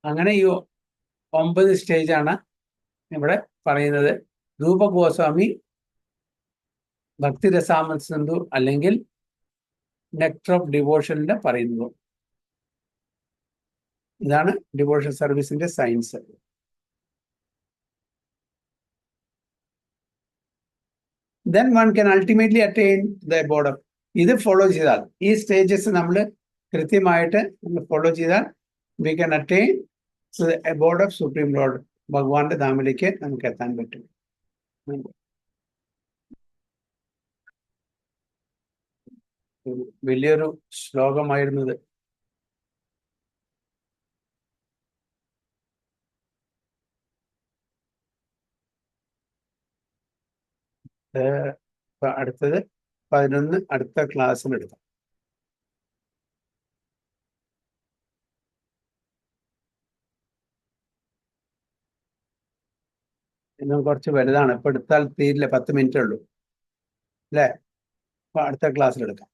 അങ്ങനെ ഈ 9 സ്റ്റേജാണ് ഇവിടെ പറയുന്നത്. രൂപ ഗോസ്വാമി ഭക്തിരസാമൃത സിന്ധു അല്ലെങ്കിൽ നെക്ടർ ഓഫ് ഡിവോഷനിൽ പറയുന്നത്. ഇതാണ് ഡിവോഷൻ സർവീസിന്റെ science. Then one can ultimately attain the abode of. ഇത് ഫോളോ ചെയ്താൽ, ഈ സ്റ്റേജസ് നമ്മൾ കൃത്യമായിട്ട് ഫോളോ ചെയ്താൽ we can attain the abode of Supreme Lord. ഭഗവാന്റെ ധാമിലേക്ക് നമുക്ക് എത്താൻ പറ്റും. വലിയൊരു ശ്ലോകമായിരുന്നത്. അടുത്തത് 11 അടുത്ത ക്ലാസ്സിൽ എടുക്കാം. ഇന്നും കുറച്ച് വലുതാണ്, ഇപ്പൊ എടുത്താൽ തീരില്ല, 10 മിനിറ്റേ ഉള്ളൂ അല്ലേ? അപ്പൊ അടുത്ത ക്ലാസ്സിൽ എടുക്കാം.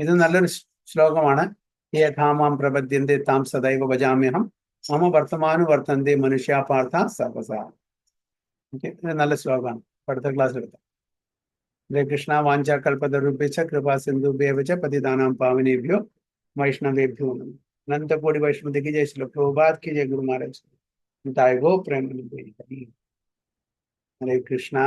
ഇത് നല്ലൊരു ശ്ലോകമാണ്. യേഥാമാം പ്രപദ്യന്തെ താം സദൈവ ഭജാമ്യഹം മമ വർത്തമാനുവർത്തന്തെ മനുഷ്യാപാർത്ഥ സർവസ. ഇത് നല്ല ശ്ലോകമാണ്. അടുത്ത ക്ലാസ്സിൽ എടുക്കാം. ഹരേ കൃഷ്ണ. വാഞ്ചാകൽപതരുഭ്യശ്ച കൃപാ സിന്ധുഭ്യവ ച പതിതാനാം പാവനേഭ്യോ വൈഷ്ണവേഭ്യോ നമഃ. अनंतकोटि वैष्णव की जय। श्री प्रभुपाद की जय। गुरु महाराज गो प्रेम। हरे कृष्णा।